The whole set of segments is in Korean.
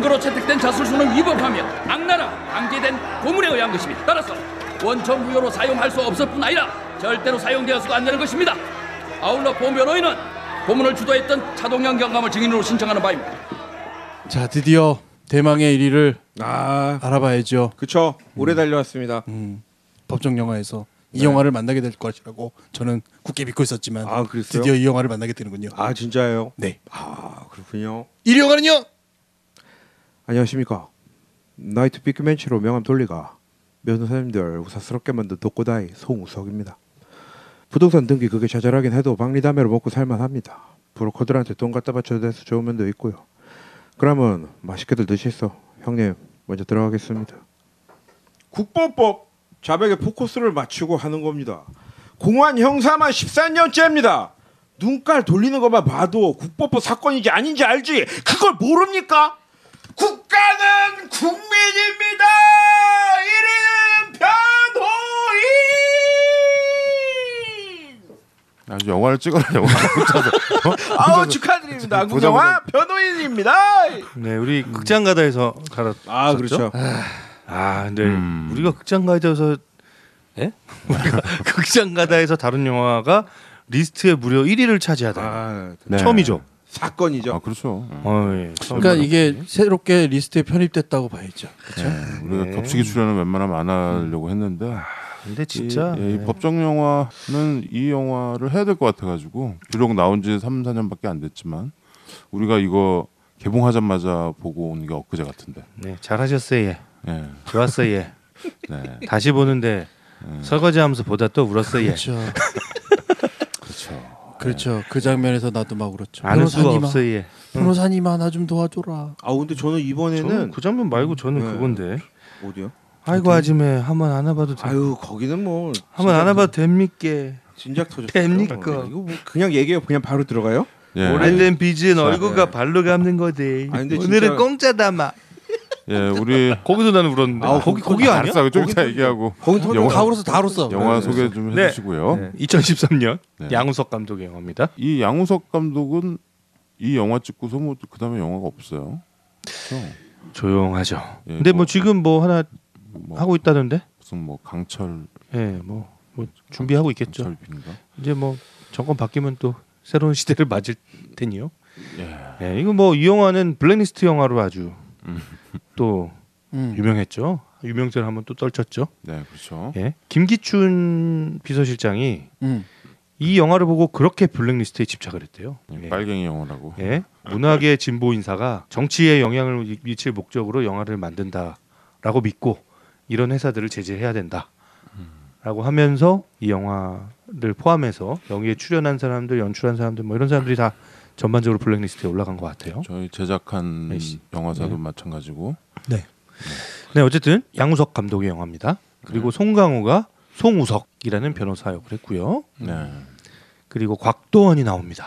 증거로 채택된 자술서는 위법하며 악랄하 강제된 고문에 의한 것입니다. 따라서 원천 무효로 사용할 수 없을 뿐 아니라 절대로 사용되어서도 안 되는 것입니다. 아울러 본 변호인은 고문을 주도했던 차동영 경감을 증인으로 신청하는 바입니다. 자, 드디어 대망의 1위를 알아봐야죠. 그쵸. 오래 달려왔습니다. 법정 영화에서 이 영화를 만나게 될 것이라고 저는 굳게 믿고 있었지만 그랬어요? 드디어 이 영화를 만나게 되는군요. 진짜예요? 네. 그렇군요. 1위 영화는요? 안녕하십니까. 나이트 빅맨치로 명함 돌리가 변호사님들 우사스럽게 만든 독고다이 송우석입니다. 부동산 등기 그게 자잘하긴 해도 박리담회로 먹고 살만합니다. 브로커들한테 돈 갖다 바쳐도 돼서 좋은 면도 있고요. 그러면 맛있게들 드시소. 형님 먼저 들어가겠습니다. 국보법 자백에 포커스를 맞추고 하는 겁니다. 공안 형사만 14년째입니다. 눈깔 돌리는 것만 봐도 국보법 사건인지 아닌지 알지? 그걸 모릅니까? 국가는 국민입니다. 1위는 변호인. 아주 영화를 찍어라 영화. 축하드립니다. 한국 영화 변호인입니다. 네, 우리 극장 가다에서 갈았었죠. 그렇죠. 근데 우리가 극장 가다에서 우리가 극장 가다에서 다룬 영화가 리스트에 무려 1위를 차지하다. 네. 처음이죠. 사건이죠. 그렇죠. 예. 그러니까 이게 새롭게 리스트에 편입됐다고 봐야죠. 그렇죠? 우리가 겹치기 출연은 웬만하면 안 하려고 했는데 근데 진짜 이 법정 영화는 이 영화를 해야 될 것 같아가지고 비록 나온 지 3, 4년밖에 안 됐지만 우리가 이거 개봉하자마자 보고 온 게 엊그제 같은데. 네, 잘하셨어요. 예. 예. 좋았어요. 예. 네. 다시 보는데 설거지하면서 보다 또 울었어요. 그렇죠. 그렇죠. 그 장면에서 나도 막 울었죠. 안 울 수가 없어요. 예. 변호사님아 나 좀 도와줘라. 근데 저는 이번에는 저는 그 장면 말고 저는 그건데. 어디요? 아이고 아줌에 한번 안아봐도 돼. 거기는 뭐 한번 안아봐도 됩니까? 진작 터졌어요. 됩니까? 이거 뭐 그냥 얘기해요. 그냥 바로 들어가요? 예. 오래된 빚은 얼굴과 발로 갚는 거대. 근데 오늘은 진짜... 공짜다마. 예, 우리 거기서 나는 울었는데. 거기 아니야? 알았어. 좀 이따 얘기하고. 영화 다 울었어. 영화 소개 좀 해주시고요. 네. 2013년 네. 양우석 감독의 영화입니다. 이 양우석 감독은 이 영화 찍고서 뭐 그다음에 영화가 없어요. 그렇죠? 조용하죠. 예, 근데 뭐 지금 뭐 하나 하고 있다던데? 무슨 뭐 강철. 예, 뭐 준비하고 있겠죠. 강철빈가? 이제 뭐 정권 바뀌면 또 새로운 시대를 맞을 테니요. 예, 이거 뭐 이 영화는 블랙리스트 영화로 아주 또 유명했죠. 유명세를 한번 또 떨쳤죠. 네, 그렇죠. 예, 김기춘 비서실장이 이 영화를 보고 그렇게 블랙리스트에 집착을 했대요. 예. 빨갱이 영화라고. 예, 문학의 진보 인사가 정치에 영향을 미칠 목적으로 영화를 만든다라고 믿고 이런 회사들을 제재해야 된다라고 하면서 이 영화를 포함해서 여기에 출연한 사람들, 연출한 사람들 뭐 이런 사람들이 다 전반적으로 블랙리스트에 올라간 것 같아요. 저희 제작한 영화사도 네. 마찬가지고. 네. 네, 어쨌든 양우석 감독의 영화입니다. 그리고 송강호가 송우석이라는 변호사 역을 했고요. 네. 그리고 곽도원이 나옵니다.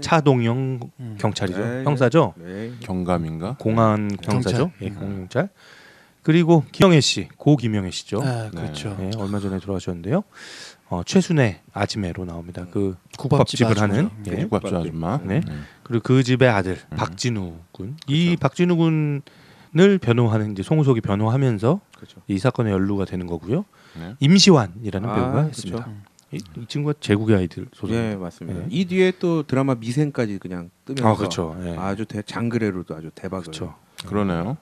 차동영 경찰이죠. 형사죠. 경감인가? 공안 형사죠. 예, 공경찰. 그리고 김영애 씨, 고 김영애 씨죠. 그렇죠. 네, 얼마 전에 돌아가셨는데요. 최순애 아지매로 나옵니다. 그 국밥집 국밥집을 아줌마. 하는 국밥집 아줌마. 네. 그리고 그 집의 아들 박진우 군. 이 박진우 군을 변호하는 이제 송우석이 변호하면서 이 사건에 연루가 되는 거고요. 네. 임시완이라는 배우가 그렇죠. 있습니다. 이 친구가 제국의 아이들 소설. 네, 맞습니다. 네. 이 뒤에 또 드라마 미생까지 그냥 뜨면서 그렇죠. 네. 아주 장그래로도 아주 대박을. 그렇죠. 그러네요.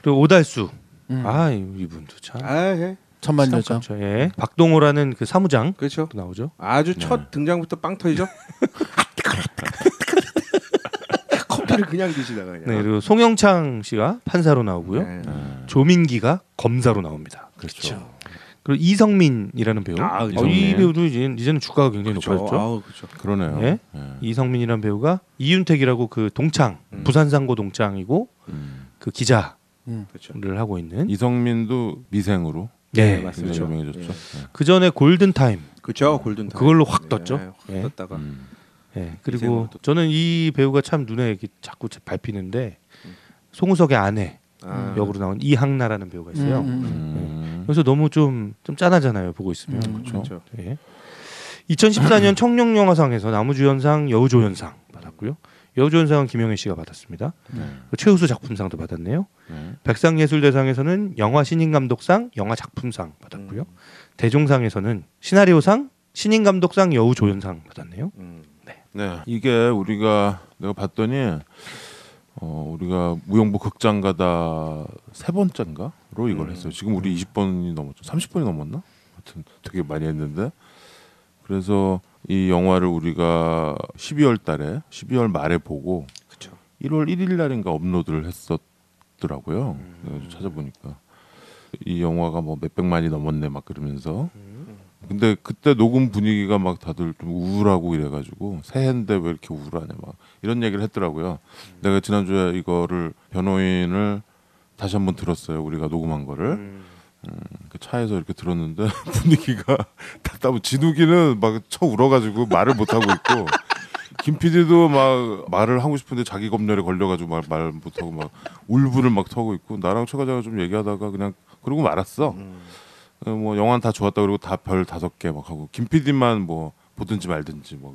그리고 오달수. 이분도 참. 천만여자. 그렇죠. 예. 박동호라는 그 사무장. 그렇죠. 또 나오죠. 아주 첫 등장부터 빵 터지죠. 커피를 그냥 드시다가 그냥. 네, 그리고 송영창 씨가 판사로 나오고요. 네. 조민기가 검사로 나옵니다. 그렇죠. 그리고 이성민이라는 배우. 이 배우도 이제는 주가가 굉장히 높아졌죠. 그렇죠. 그러네요. 예? 이성민이라는 배우가 이윤택이라고 그 동창, 부산상고 동창이고 그 기자를 하고 있는. 이성민도 미생으로. 네, 맞습니다. 유명해졌죠. 네. 그 전에 골든 타임. 그렇죠. 골든 타임. 그걸로 확 떴죠. 확 떴다가. 예. 그리고 저는 이 배우가 참 눈에 이렇게 자꾸 밟히는데 송우석의 아내 역으로 나온 이항나라는 배우가 있어요. 그래서 너무 좀 짠하잖아요. 보고 있으면. 그렇죠. 예. 2014년 청룡영화상에서 나무주연상, 여우조연상 받았고요. 여우조연상은 김영애 씨가 받았습니다. 최우수 작품상도 받았네요. 백상예술대상에서는 영화 신인감독상, 영화 작품상 받았고요. 대종상에서는 시나리오상, 신인감독상, 여우조연상 받았네요. 네, 이게 내가 봤더니 우리가 무용부 극장 가다 세 번째인가로 이걸 했어요. 지금 우리 20번이 넘었죠. 30번이 넘었나? 하여튼 되게 많이 했는데 그래서 이 영화를 우리가 12월 말에 보고 그쵸. 1월 1일 날인가 업로드를 했었더라고요. 그래서 찾아보니까 이 영화가 뭐 몇백만이 넘었네 막 그러면서 근데 그때 녹음 분위기가 막 다들 좀 우울하고 이래가지고 새해인데 왜 이렇게 우울하네 막 이런 얘기를 했더라고요. 내가 지난주에 이거를 변호인을 다시 한번 들었어요. 우리가 녹음한 거를 그 차에서 이렇게 들었는데 분위기가 답답해. 진욱이는 막 쳐 울어가지고 말을 못 하고 있고 김 PD도 막 말을 하고 싶은데 자기 검열에 걸려가지고 말 못하고 막 울분을 막 터고 있고 나랑 최 과장이 좀 얘기하다가 그냥 그러고 말았어. 뭐 영화는 다 좋았다 그리고 다 별 5개 막 하고 김 PD만 뭐 보든지 말든지 뭐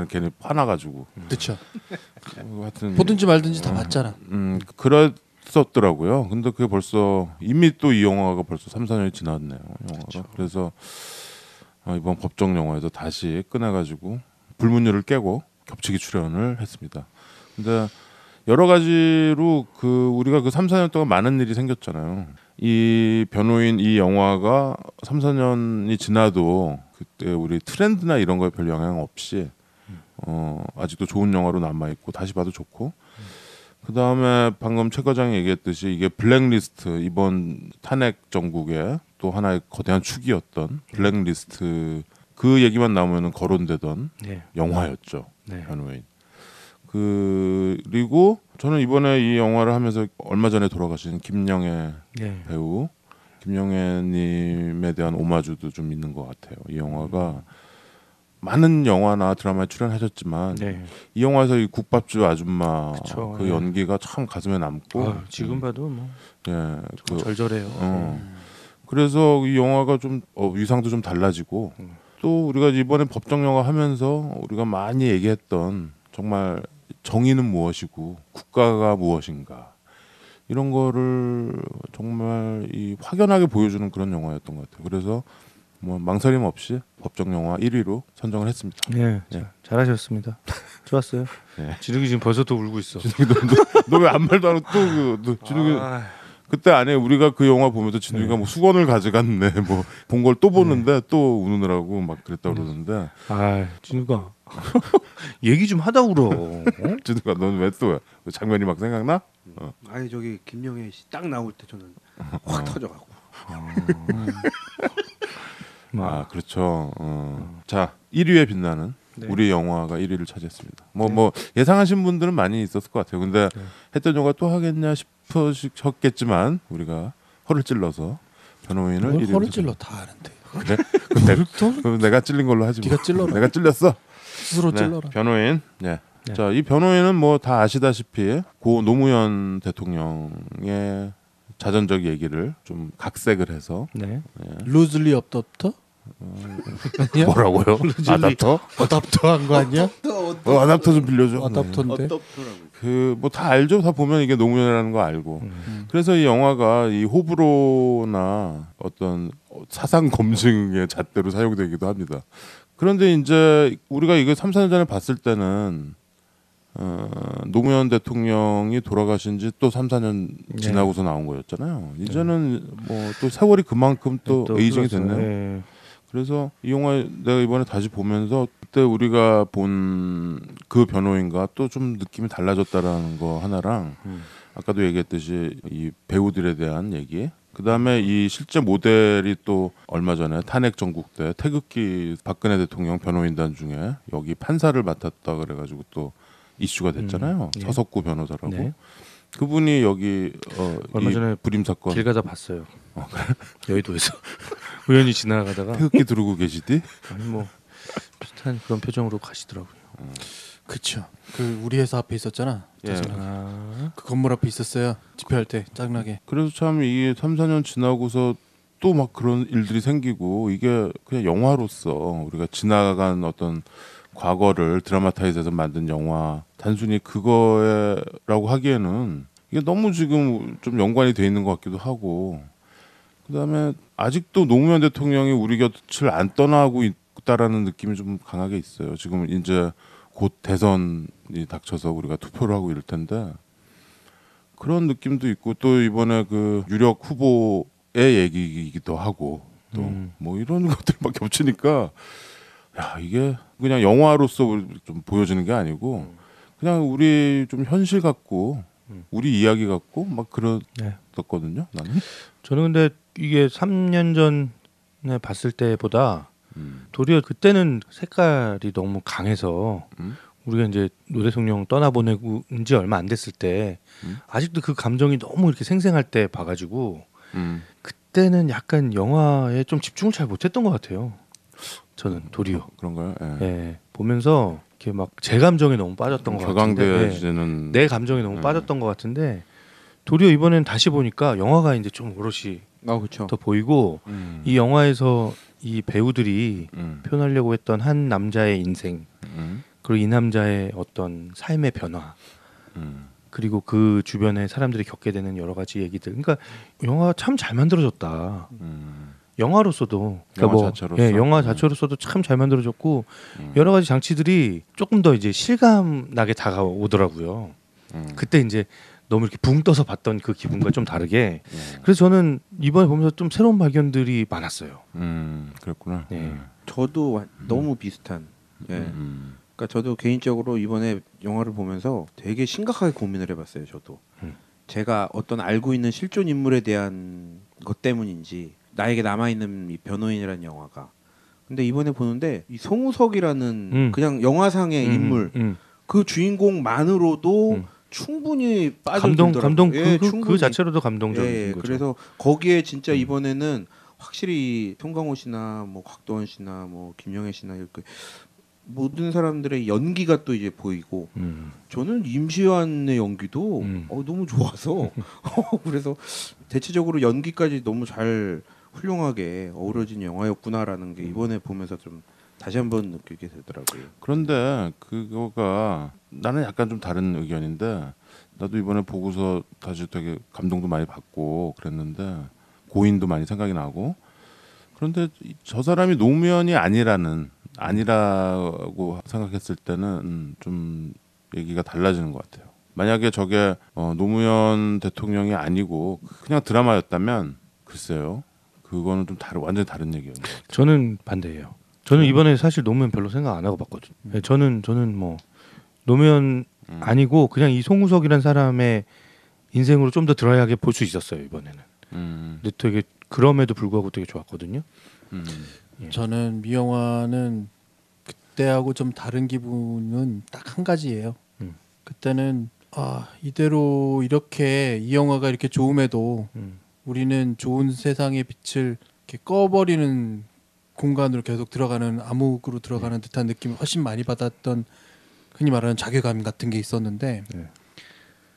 걔네 화나가지고 그렇죠. 하여튼 보든지 말든지 다 봤잖아. 그랬었더라고요. 근데 그게 벌써 이미 또 이 영화가 벌써 3, 4년이 지났네요. 영화가. 그쵸. 그래서 이번 법정 영화에서 다시 꺼내가지고 불문율을 깨고 겹치기 출연을 했습니다. 근데 여러 가지로 우리가 3, 4년 동안 많은 일이 생겼잖아요. 이 변호인 이 영화가 3, 4년이 지나도 그때 우리 트렌드나 이런 거에 별 영향 없이 아직도 좋은 영화로 남아 있고 다시 봐도 좋고 그 다음에 방금 최 과장이 얘기했듯이 이게 블랙리스트 이번 탄핵 정국의 또 하나의 거대한 축이었던 블랙리스트 그 얘기만 나오면은 거론되던 네. 영화였죠. 네. 변호인. 그리고 저는 이번에 이 영화를 하면서 얼마 전에 돌아가신 김영애 네. 배우 김영애님에 대한 오마주도 좀 있는 것 같아요. 이 영화가 많은 영화나 드라마에 출연하셨지만 네. 이 영화에서 이 국밥주 아줌마 그쵸, 그 예. 연기가 참 가슴에 남고 지금 봐도 뭐 예, 절절해요. 그래서 이 영화가 좀 위상도 좀 달라지고 또 우리가 이번에 법정 영화 하면서 우리가 많이 얘기했던 정말 정의는 무엇이고 국가가 무엇인가 이런 거를 정말 확연하게 보여주는 그런 영화였던 것 같아요. 그래서 뭐 망설임 없이 법정 영화 1위로 선정을 했습니다. 네, 네. 잘하셨습니다. 좋았어요. 네. 진욱이 지금 벌써 또 울고 있어. 너 왜 아무 말도 안 하고 또 진욱이 그때 안에 우리가 그 영화 보면서 진욱이가 뭐 수건을 가져갔네 뭐 본 걸 또 보는데 또 우느라고 막 그랬다 그러는데 진욱아 얘기 좀 하다 울어. 진욱아 넌 왜 또 장면이 막 생각나? 아니 저기 김영애 씨 딱 나올 때 저는 확 터져가고. 그렇죠. 자 1위에 빛나는 네. 우리 영화가 1위를 차지했습니다. 뭐 예상하신 분들은 많이 있었을 것 같아요. 근데 했던 영화 또 하겠냐 싶으셨겠지만 우리가 허를 찔러서 변호인을 1위로 허를 찔러 다 아는데. 그래? 그럼 내가 찔린 걸로 하지. 네가 찔러라. 내가 찔렸어. 스스로 찔러라. 변호인. 네. 네. 자, 이 변호인은 뭐 다 아시다시피 고 노무현 대통령의 자전적 얘기를 좀 각색을 해서 네. 루즐리 업더프터? 뭐라고요? 아답터? 어답터 한 거 아니야? 아답터 좀 빌려줘. 어답터인데. 그 뭐 다 알죠. 다 보면 이게 노무현이라는 거 알고. 그래서 이 영화가 이 호불호나 어떤 사상 검증의 잣대로 사용되기도 합니다. 그런데 이제 우리가 이거 3, 4년 전에 봤을 때는 노무현 대통령이 돌아가신 지 또 3, 4년 지나고서 나온 거였잖아요. 이제는 뭐 또 세월이 그만큼 또 에이징이 됐네요. 네. 그래서 이 영화 내가 이번에 다시 보면서 그때 우리가 본 그 변호인과 또 좀 느낌이 달라졌다라는 거 하나랑 아까도 얘기했듯이 이 배우들에 대한 얘기 그 다음에 이 실제 모델이 또 얼마 전에 탄핵 전국 때 태극기 박근혜 대통령 변호인단 중에 여기 판사를 맡았다 그래가지고 또 이슈가 됐잖아요. 예. 서석구 변호사라고. 네. 그분이 여기 얼마 이 전에 불임 사건 길 가다 봤어요. 여의도에서 우연히 지나가다가 태극기 두르고 계시디? 아니 뭐 비슷한 그런 표정으로 가시더라고요. 그쵸. 그 우리 회사 앞에 있었잖아. 예. 그 건물 앞에 있었어요. 집회할 때 짜증나게. 그래서 참 이게 3, 4년 지나고서 또 막 그런 일들이 생기고 이게 그냥 영화로서 우리가 지나간 어떤 과거를 드라마타이즈해서 만든 영화 단순히 그거라고 하기에는 이게 너무 지금 좀 연관이 돼 있는 것 같기도 하고 그다음에 아직도 노무현 대통령이 우리 곁을 안 떠나고 있다라는 느낌이 좀 강하게 있어요. 지금 이제 곧 대선이 닥쳐서 우리가 투표를 하고 이럴 텐데 그런 느낌도 있고 또 이번에 그 유력 후보의 얘기이기도 하고 또 뭐 이런 것들 막 겹치니까 야 이게 그냥 영화로서 좀 보여지는 게 아니고 그냥 우리 좀 현실 같고 우리 이야기 같고 막 그랬었거든요. 나는. 저는 근데 이게 3년 전에 봤을 때보다 도리어 그때는 색깔이 너무 강해서 우리가 이제 노 대통령 떠나보내고 지 얼마 안 됐을 때 아직도 그 감정이 너무 이렇게 생생할 때 봐가지고 그때는 약간 영화에 좀 집중을 잘 못했던 것 같아요. 저는 도리어 그런가요? 예. 예, 보면서 이렇게 막 제 감정에 너무 빠졌던 것 같은데 격앙되어지는 내 감정에 너무 빠졌던 것 같은데 도리어 이번엔 다시 보니까 영화가 이제 좀 오롯이 그렇죠. 더 보이고 이 영화에서 이 배우들이 표현하려고 했던 한 남자의 인생 그리고 이 남자의 어떤 삶의 변화 그리고 그 주변에 사람들이 겪게 되는 여러 가지 얘기들 그러니까 영화가 참 잘 만들어졌다. 영화로서도 그러니까 영화 자체로서? 예, 영화 자체로서도 참 잘 만들어졌고 여러 가지 장치들이 조금 더 이제 실감 나게 다가오더라고요. 그때 이제 너무 이렇게 붕 떠서 봤던 그 기분과 좀 다르게 그래서 저는 이번에 보면서 좀 새로운 발견들이 많았어요. 그랬구나. 네. 저도 너무 비슷한. 예. 그러니까 저도 개인적으로 이번에 영화를 보면서 되게 심각하게 고민을 해봤어요. 저도 제가 어떤 알고 있는 실존 인물에 대한 것 때문인지 나에게 남아 있는 이 변호인이라는 영화가. 근데 이번에 보는데 이 송우석이라는 그냥 영화상의 인물 그 주인공만으로도 충분히 빠져들더라고요. 예, 그 자체로도 감동적인 예, 거죠. 그래서 거기에 진짜 이번에는 확실히 송강호 씨나 뭐 곽도원 씨나 뭐 김영애 씨나 이렇게 모든 사람들의 연기가 또 이제 보이고 저는 임시완의 연기도 너무 좋아서 그래서 대체적으로 연기까지 너무 잘 훌륭하게 어우러진 영화였구나라는 게 이번에 보면서 좀 다시 한번 느끼게 되더라고요. 그런데 그거가 나는 약간 좀 다른 의견인데 나도 이번에 보고서 다시 되게 감동도 많이 받고 그랬는데 고인도 많이 생각이 나고 그런데 저 사람이 노무현이 아니라고 생각했을 때는 좀 얘기가 달라지는 것 같아요. 만약에 저게 노무현 대통령이 아니고 그냥 드라마였다면 글쎄요. 그거는 좀 완전히 다른 얘기예요. 저는 반대예요. 저는 이번에 사실 노무현 별로 생각 안 하고 봤거든요. 예, 저는 뭐 노무현 아니고 그냥 이 송우석이라는 사람의 인생으로 좀 더 드라이하게 볼 수 있었어요 이번에는. 근데 되게 그럼에도 불구하고 되게 좋았거든요. 예. 저는 이 영화는 그때하고 좀 다른 기분은 딱 한 가지예요. 그때는 이대로 이렇게 이 영화가 이렇게 좋음에도 우리는 좋은 세상의 빛을 이렇게 꺼버리는 공간으로 계속 들어가는 암흑으로 들어가는 듯한 느낌을 훨씬 많이 받았던 흔히 말하는 자괴감 같은 게 있었는데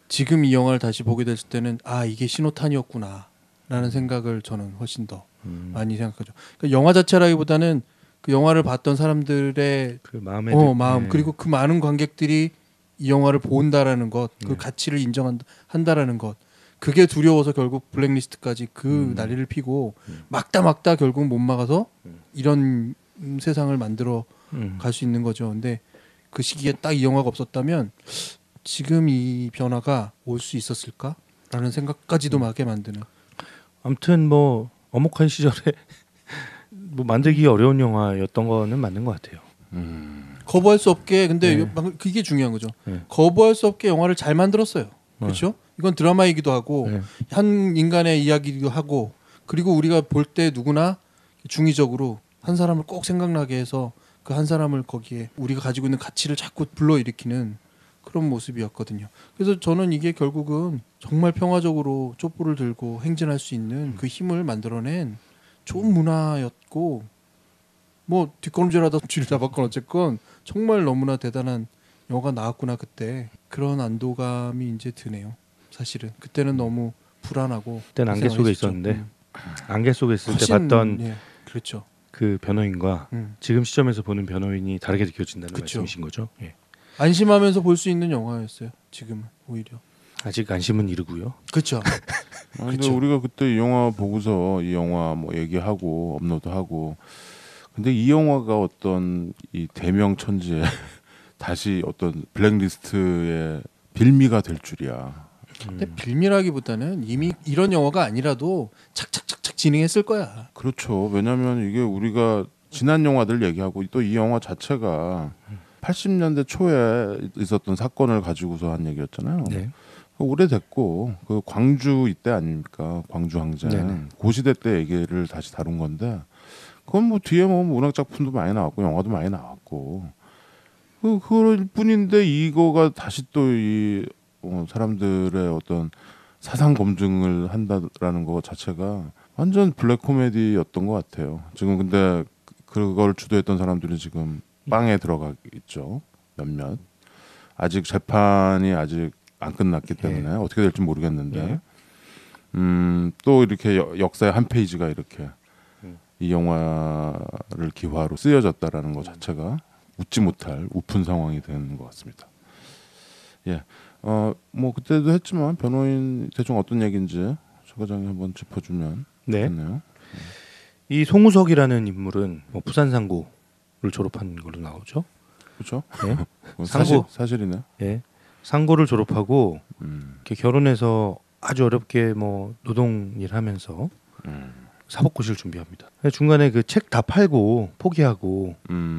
지금 이 영화를 다시 보게 됐을 때는 이게 신호탄이었구나 라는 생각을 저는 훨씬 더 많이 생각하죠. 그러니까 영화 자체라기보다는 그 영화를 봤던 사람들의 그 마음 그리고 그 많은 관객들이 이 영화를 본다라는 것, 그 가치를 인정한다라는 것, 그게 두려워서 결국 블랙리스트까지 그 난리를 피고 막다 결국 못 막아서 이런 세상을 만들어 갈 수 있는 거죠. 근데 그 시기에 딱 이 영화가 없었다면 지금 이 변화가 올 수 있었을까라는 생각까지도 하게 만드는. 아무튼 뭐 엄혹한 시절에 뭐 만들기 어려운 영화였던 거는 맞는 것 같아요. 거부할 수 없게 근데 그게 중요한 거죠. 거부할 수 없게 영화를 잘 만들었어요. 그렇죠? 이건 드라마이기도 하고 한 인간의 이야기이기도 하고 그리고 우리가 볼 때 누구나 중의적으로 한 사람을 꼭 생각나게 해서 그 한 사람을 거기에 우리가 가지고 있는 가치를 자꾸 불러일으키는 그런 모습이었거든요. 그래서 저는 이게 결국은 정말 평화적으로 촛불을 들고 행진할 수 있는 그 힘을 만들어낸 좋은 문화였고 뭐 뒷걸음질하다 쥐를 잡았건 어쨌건 정말 너무나 대단한 영화가 나왔구나 그때 그런 안도감이 이제 드네요. 사실은 그때는 너무 불안하고 그때는 안개 속에 있었는데 안개 속에 있을 때 봤던 그렇죠. 그 변호인과 지금 시점에서 보는 변호인이 다르게 느껴진다는 그쵸. 말씀이신 거죠? 예. 안심하면서 볼 수 있는 영화였어요. 지금은 오히려. 아직 안심은 이르고요. 그렇죠. 근데 그쵸. 우리가 그때 이 영화 보고서 이 영화 뭐 얘기하고 업로드하고 근데 이 영화가 어떤 이 대명 천지에 다시 어떤 블랙리스트의 빌미가 될 줄이야. 근데 빌미라기보다는 이미 이런 영화가 아니라도 착착착착 진행했을 거야. 그렇죠. 왜냐하면 이게 우리가 지난 영화들 얘기하고 또 이 영화 자체가 80년대 초에 있었던 사건을 가지고서 한 얘기였잖아요. 네. 오래됐고 그 광주 이때 아닙니까? 광주 항쟁 네네. 그 시대 때 얘기를 다시 다룬 건데 그건 뭐 뒤에 뭐 문학 작품도 많이 나왔고 영화도 많이 나왔고 그럴 뿐인데 이거가 다시 또 이 사람들의 어떤 사상 검증을 한다라는 거 자체가 완전 블랙 코미디였던 것 같아요. 지금 근데 그걸 주도했던 사람들은 지금 빵에 들어가 있죠. 몇몇 아직 재판이 아직 안 끝났기 때문에 어떻게 될지 모르겠는데 또 이렇게 역사의 한 페이지가 이렇게 이 영화를 기화로 쓰여졌다라는 것 자체가 웃지 못할 우픈 상황이 되는 것 같습니다. 예, 뭐 그때도 했지만 변호인 대충 어떤 얘기인지 조 과장이 한번 짚어주면 네. 좋겠네요. 이 송우석이라는 인물은 뭐 부산 상고를 졸업한 걸로 나오죠. 그렇죠? 네. 사실 사실이네. 예. 상고를 졸업하고 음, 이렇게 결혼해서 아주 어렵게 뭐 노동일 하면서 사법고시를 준비합니다. 중간에 그 책 다 팔고 포기하고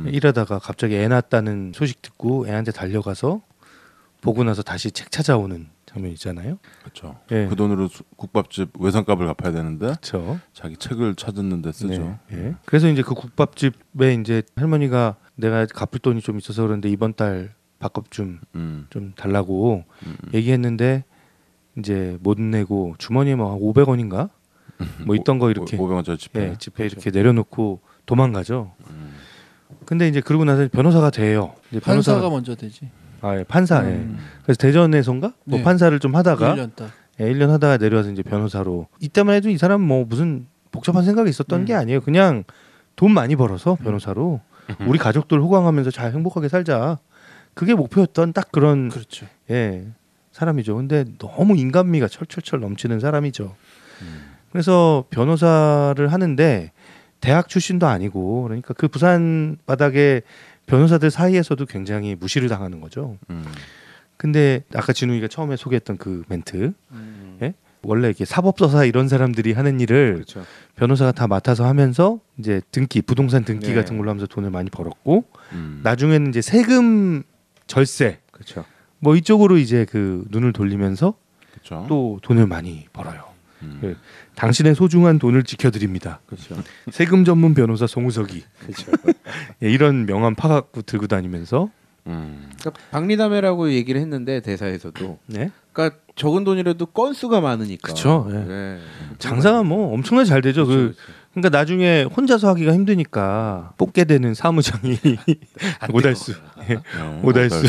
일하다가 갑자기 애 낳았다는 소식 듣고 애한테 달려가서 보고 나서 다시 책 찾아오는 장면 있잖아요. 그렇죠. 예. 그 돈으로 국밥집 외상값을 갚아야 되는데 그렇죠. 자기 책을 찾았는데 쓰죠. 네. 예. 그래서 이제 그 국밥집에 이제 할머니가 내가 갚을 돈이 좀 있어서 그런데 이번 달 밥값 좀 달라고 얘기했는데 이제 못 내고 주머니에 뭐 500원인가 뭐 있던 거 이렇게 500원짜리 지폐. 예, 지폐 이렇게 내려놓고 도망가죠. 근데 이제 그러고 나서 변호사가 돼요. 이제 판사가 먼저 되지. 예, 판사. 예. 그래서 대전에선가 뭐 네. 판사를 좀 하다가 1년 딱. 1년 하다가 내려와서 이제 변호사로. 이때만 해도 이 사람 뭐 무슨 복잡한 생각이 있었던 게 아니에요. 그냥 돈 많이 벌어서 변호사로 우리 가족들 호강하면서 잘 행복하게 살자. 그게 목표였던 딱 그런 그렇죠. 예, 사람이죠. 근데 너무 인간미가 철철철 넘치는 사람이죠. 그래서 변호사를 하는데 대학 출신도 아니고 그러니까 그 부산 바닥에 변호사들 사이에서도 굉장히 무시를 당하는 거죠. 근데 아까 진우이가 처음에 소개했던 그 멘트, 예? 원래 이렇게 사법서사 이런 사람들이 하는 일을 그렇죠. 변호사가 다 맡아서 하면서 이제 등기, 부동산 등기 네. 같은 걸로 하면서 돈을 많이 벌었고 나중에는 이제 세금 절세 그렇죠. 뭐 이쪽으로 이제 그 눈을 돌리면서 그렇죠. 또 돈을 많이 벌어요. 그 당신의 소중한 돈을 지켜드립니다. 그렇죠. 세금 전문 변호사 송우석이 그렇죠. 예, 이런 명함 파갖고 들고 다니면서 그러니까 박리담회라고 얘기를 했는데 대사에서도 네? 그러니까 적은 돈이라도 건수가 많으니까. 그쵸, 예. 네. 장사가 뭐 엄청나게 잘 되죠. 그렇죠, 그러니까 나중에 혼자서 하기가 힘드니까 뽑게 되는 사무장이 오달수. 예, 네, 오달수.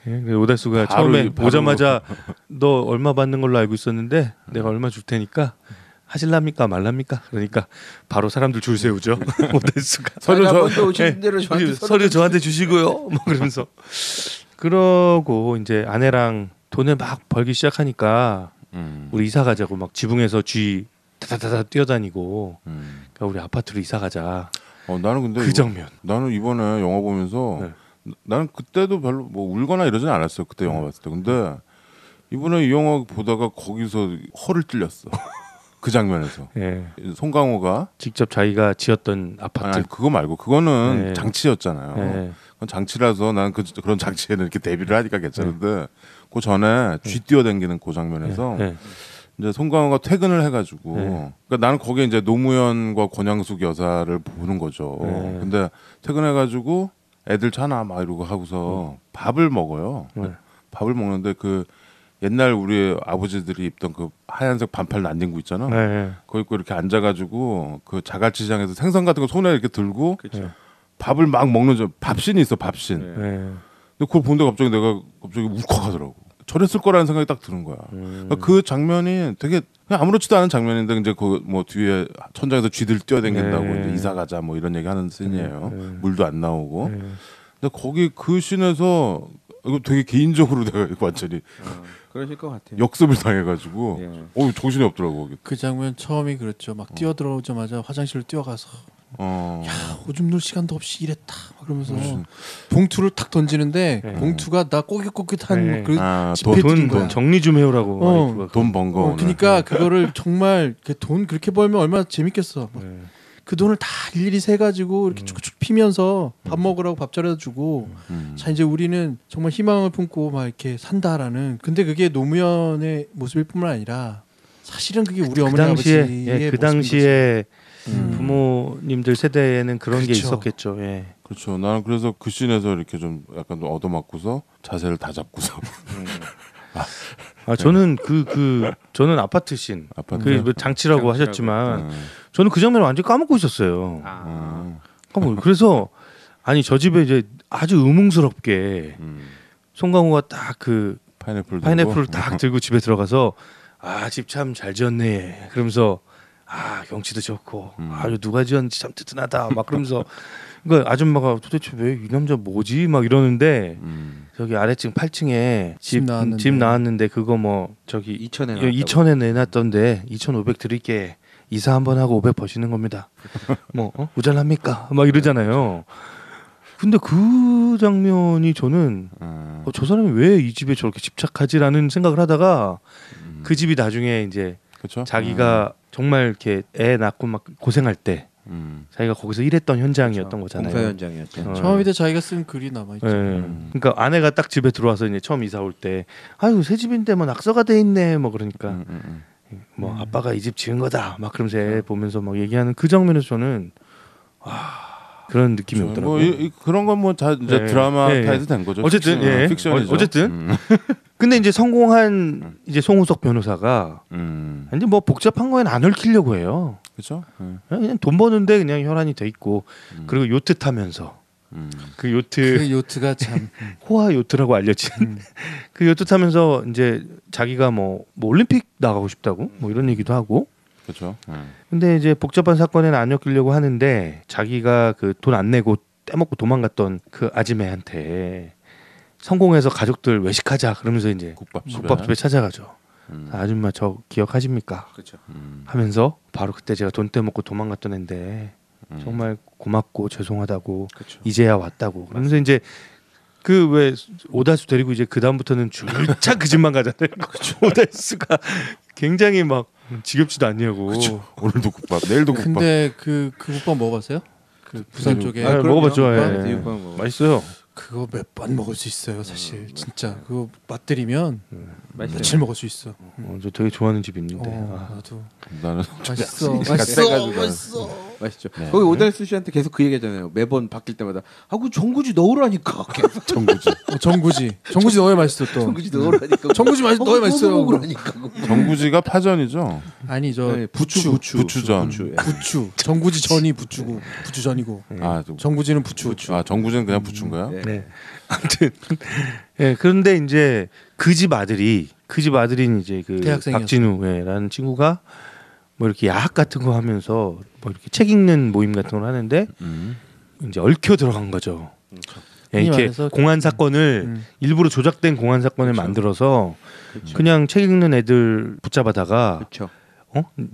예, 그래서 오달수가 바로 처음에 바로 오자마자 너 얼마 받는 걸로 알고 있었는데 내가 얼마 줄 테니까 하실랍니까 말랍니까? 그러니까 바로 사람들 줄 세우죠. 오달수가 서류 저- 먼저 오신 대로 저한테 서류 저한테 주시고요. 뭐 그러면서 그러고 이제 아내랑 돈을 막 벌기 시작하니까 우리 이사 가자고 막 지붕에서 쥐 다다다다 뛰어다니고 그러니까 우리 아파트로 이사 가자. 나는 근데 그 장면. 나는 이번에 영화 보면서 네. 나는 그때도 별로 뭐 울거나 이러진 않았어요. 그때 영화 봤을 때. 근데 이번에 이 영화 보다가 거기서 허를 찔렸어. 그 장면에서 예. 송강호가 직접 자기가 지었던 아파트. 아니 그거 말고 그거는 네. 장치였잖아요. 예. 그건 장치라서 나는 그런 장치에는 이렇게 데뷔를 하니까 괜찮은데 그 전에 쥐 뛰어다니는 그 장면에서 예. 이제 송강호가 퇴근을 해가지고 네. 그러니까 나는 거기에 이제 노무현과 권양숙 여사를 보는 거죠. 네. 근데 퇴근해가지고 애들 자나 막 이러고 하고서 밥을 먹어요. 네. 밥을 먹는데 그 옛날 우리 아버지들이 입던 그 하얀색 반팔 난닝구 있잖아. 예. 거기 입고 이렇게 앉아가지고 그 자갈치장에서 생선 같은 거 손에 이렇게 들고 그렇죠. 밥을 막 먹는 저 밥신이 있어 밥신. 네. 예. 근데 그걸 보는데 갑자기 내가 갑자기 울컥하더라고. 저랬을 거라는 생각이 딱 드는 거야. 그러니까 그 장면이 되게 그냥 아무렇지도 않은 장면인데 이제 그 뭐 뒤에 천장에서 쥐들 뛰어댕긴다고 네. 이제 이사 가자 뭐 이런 얘기 하는 씬이에요. 네. 물도 안 나오고. 네. 근데 거기 그 씬에서 이거 되게 개인적으로 내가 완전히 그러실 것 같아요. 역습을 당해가지고 예. 정신이 없더라고. 거기. 그 장면 처음이 그렇죠. 막 뛰어들어오자마자 화장실로 뛰어가서 야, 오줌 눌 시간도 없이 이랬다 막 그러면서 무슨- 봉투를 탁 던지는데 네. 봉투가 나 꼬깃꼬깃한 네. 그 아, 지폐 돈 든 거야. 정리 좀 해오라고. 와이프가 돈 번 거. 오늘. 그러니까 그거를 정말 돈 그렇게 벌면 얼마나 재밌겠어. 막 네. 그 돈을 다 일일이 세 가지고 이렇게 쭉쭉 피면서 밥 먹으라고 밥 차려다 주고 자 이제 우리는 정말 희망을 품고 막 이렇게 산다라는. 근데 그게 노무현의 모습일 뿐만 아니라 사실은 그게 우리 그 어머니 당시에 아버지의 그 모습인 당시에 거지. 부모님들 세대에는 그런 게 그렇죠. 있었겠죠. 예. 그렇죠. 나는 그래서 그 씬에서 이렇게 좀 약간 좀 얻어맞고서 자세를 다 잡고서 아 저는 저는 아파트 씬, 아파트. 그 장치라고 하셨지만 음. 저는 그 장면을 완전 히 까먹고 있었어요. 그래서 아니 저 집에 이제 아주 의문스럽게 송강호가 딱 그 파인애플을 딱 들고 집에 들어가서 아 집 참 잘 지었네 그러면서 아 경치도 좋고 아유 누가 지었는지 참 튼튼하다 막 그러면서 그러니까 아줌마가 도대체 왜 이 남자 뭐지 막 이러는데 저기 아래층 8층에 집 나왔는데. 집 나왔는데 그거 뭐 저기 2천에 내놨던데 2,500 드릴게 이사 한번 하고 500 버시는 겁니다. 뭐 모자랍니까? 막 이러잖아요. 근데 그 장면이 저는 저 사람이 왜 이 집에 저렇게 집착하지라는 생각을 하다가 그 집이 나중에 이제 그렇죠. 자기가 정말 이렇게 애 낳고 막 고생할 때 자기가 거기서 일했던 현장이었던 거잖아요. 공사 현장이었죠. 처음에 자기가 쓴 글이 남아있죠. 예. 그러니까 아내가 딱 집에 들어와서 이제 처음 이사 올 때 아유 새 집인데 뭐 낙서가 돼 있네 뭐 그러니까 뭐 아빠가 이 집 지은 거다 막 그러면서 애 보면서 막 얘기하는 그 장면에서 저는 그런 느낌이 뭐 오더라고요. 그런 건 뭐 이제 네. 드라마타에서 된 거죠. 어쨌든 예. 픽션이죠. 어쨌든 근데 이제 성공한 이제 송우석 변호사가 이제 뭐 복잡한 거엔 안 얽히려고 해요. 그렇죠. 그냥 돈 버는데 그냥 혈안이 돼 있고 그리고 요트 타면서 그 요트 그 요트가 참 호화 요트라고 알려진 그 요트 타면서 이제 자기가 뭐 올림픽 나가고 싶다고 뭐 이런 얘기도 하고 그렇죠. 근데 이제 복잡한 사건에는 안 엮이려고 하는데 자기가 그 돈 안 내고 떼먹고 도망갔던 그 아지매한테 성공해서 가족들 외식하자 그러면서 이제 국밥집에 찾아가죠. 아줌마 저 기억하십니까? 그렇죠. 하면서 바로 그때 제가 돈 떼먹고 도망갔던 앤데 정말 고맙고 죄송하다고 그렇죠. 이제야 왔다고 그러면서 이제 그 왜 오다수 데리고 이제 그 다음부터는 줄차 그 집만 가잖아요. 오다수가 굉장히 막 지겹지도 않냐고. 오늘도 국밥, 내일도 국밥. 근데 그 국밥 먹어봤어요? 그 부산 쪽에 아, 먹어봤죠. 국밥? 예. 국밥 맛있어요. 그거 몇 번 먹을 수 있어요, 사실. 진짜 그거 맛들이면 맛있어요. 며칠 먹을 수 있어. 저 되게 좋아하는 집 있는데. 나도 나는 맛있어, 맛있어, 맛있어. 맛있죠. 네. 거기 오달수 씨한테 계속 그 얘기하잖아요. 매번 바뀔 때마다 그 정구지 넣으라니까. 계속 정구지. 정구지 넣어야 맛있어 또. 정구지 넣으라니까. 정구지 넣어야 맛있어요. 먹으라니까. 정구지가 파전이죠. 아니 저 네, 부추전. 부추. 예. 부추. 정구지 전이 부추고 부추전이고. 정구지는 부추. 정구지는 그냥 부추인 거야? 네. 네. 아무튼 예 그런데 이제 그 집 아들인 이제 그 대학생이었어. 박진우라는 친구가 뭐 이렇게 야학 같은 거 하면서 뭐 이렇게 책 읽는 모임 같은 걸 하는데 이제 얽혀 들어간 거죠. 예, 흔히 이렇게 말해서 공안 사건을 일부러 조작된 공안 사건을 만들어서 그냥 책 읽는 애들 붙잡아다가 그렇죠.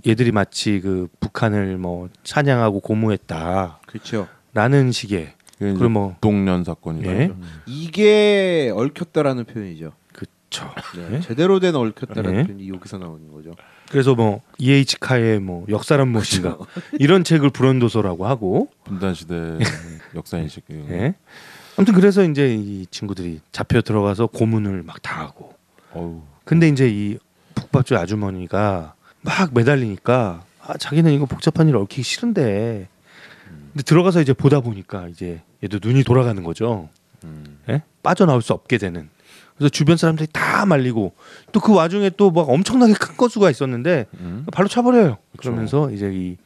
얘들이 마치 그 북한을 뭐 찬양하고 고무했다. 그렇죠. 라는 식의 그럼 뭐 동년 사건이죠. 예? 이게 얽혔다라는 표현이죠. 그쵸. 네. 제대로 된 얽혔다라는 네. 표현이 여기서 나오는 거죠. 그래서 뭐 E.H. 카의 뭐 역사란 무엇인가 이런 책을 불원도서라고 하고 분단 시대 역사 인식. 예. 아무튼 그래서 이제 이 친구들이 잡혀 들어가서 고문을 막 당하고 어우. 근데 이제 이 북밥집 아주머니가 막 매달리니까 자기는 이거 복잡한 일 얽히기 싫은데 근데 들어가서 이제 보다 보니까 이제 얘도 눈이 돌아가는 거죠. 예? 빠져나올 수 없게 되는. 그래서 주변 사람들이 다 말리고 또 그 와중에 또 막 엄청나게 큰 건수가 있었는데 발로 차버려요. 그러면서 이제 이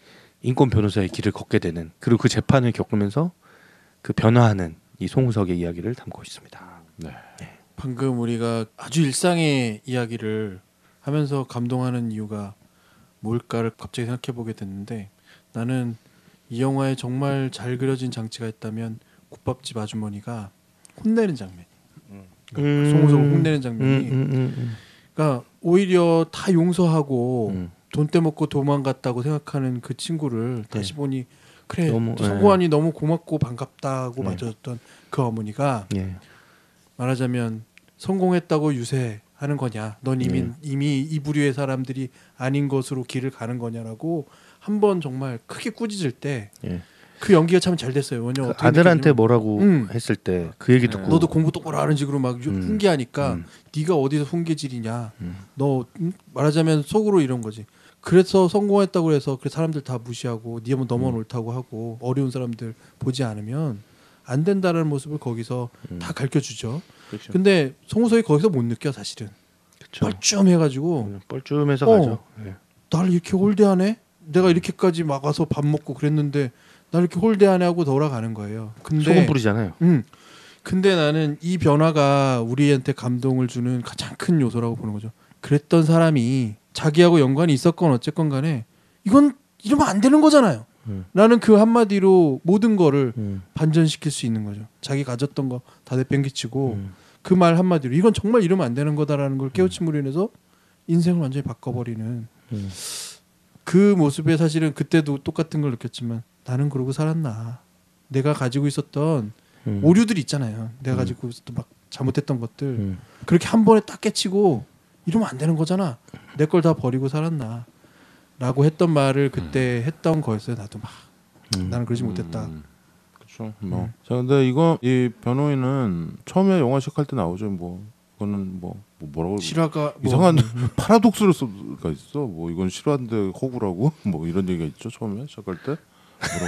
인권 변호사의 길을 걷게 되는 그리고 그 재판을 겪으면서 그 변화하는 이 송우석의 이야기를 담고 있습니다. 네. 방금 우리가 아주 일상의 이야기를 하면서 감동하는 이유가 뭘까를 갑자기 생각해 보게 됐는데 나는 이 영화에 정말 잘 그려진 장치가 있다면 국밥집 아주머니가 혼내는 장면. 송우석을 혼내는 장면이. 그러니까 오히려 다 용서하고 돈 떼먹고 도망갔다고 생각하는 그 친구를 다시 보니 그래 너무, 성공하니 너무 고맙고 반갑다고 맞아줬던 그 어머니가 예. 말하자면 성공했다고 유세하는 거냐? 넌 이미 이 부류의 사람들이 아닌 것으로 길을 가는 거냐라고 한번 정말 크게 꾸짖을 때 그 연기가 참 잘 됐어요. 왜냐 그 아들한테 뭐라고 했을 때 그 얘기 듣고 너도 공부 똑바로 하는 식으로 막 훈계하니까 네가 어디서 훈계질이냐? 너 말하자면 속으로 이런 거지. 그래서 성공했다고 해서 그 사람들 다 무시하고 네 한번 넘어는 옳다고 하고 어려운 사람들 보지 않으면 안 된다는 모습을 거기서 다 가르쳐주죠. 그렇죠. 근데 송우석이 거기서 못 느껴 사실은. 그쵸. 뻘쭘해가지고 뻘쭘해서 가죠. 예. 나를 이렇게 홀대하네? 내가 이렇게까지 막아서 밥 먹고 그랬는데 나를 이렇게 홀대하네 하고 돌아가는 거예요. 근데 소금 뿌리잖아요. 근데 나는 이 변화가 우리한테 감동을 주는 가장 큰 요소라고 보는 거죠. 그랬던 사람이 자기하고 연관이 있었건 어쨌건 간에 이건 이러면 안 되는 거잖아요. 라는 그 한마디로 모든 거를 반전시킬 수 있는 거죠. 자기 가졌던 거 다 내팽개치고 그 말 한마디로 이건 정말 이러면 안 되는 거다라는 걸 깨우침으로 인해서 인생을 완전히 바꿔버리는 그 모습에 사실은 그때도 똑같은 걸 느꼈지만 나는 그러고 살았나. 내가 가지고 있었던 오류들이 있잖아요. 내가 가지고 있었던 막 잘못했던 것들 그렇게 한 번에 딱 깨치고 이러면 안 되는 거잖아. 내 걸 다 버리고 살았나. 라고 했던 말을 그때 했던 거였어요. 나도 막 나는 그러지 못했다. 그렇죠. 자, 근데 이거 이 변호인은 처음에 영화 시작할 때 나오죠. 뭐 이거는 뭐라고 실화가 이상한 파라독스를 가 있어. 뭐 이건 실화인데 허구라고 뭐 이런 얘기가 있죠. 처음에 시작할 때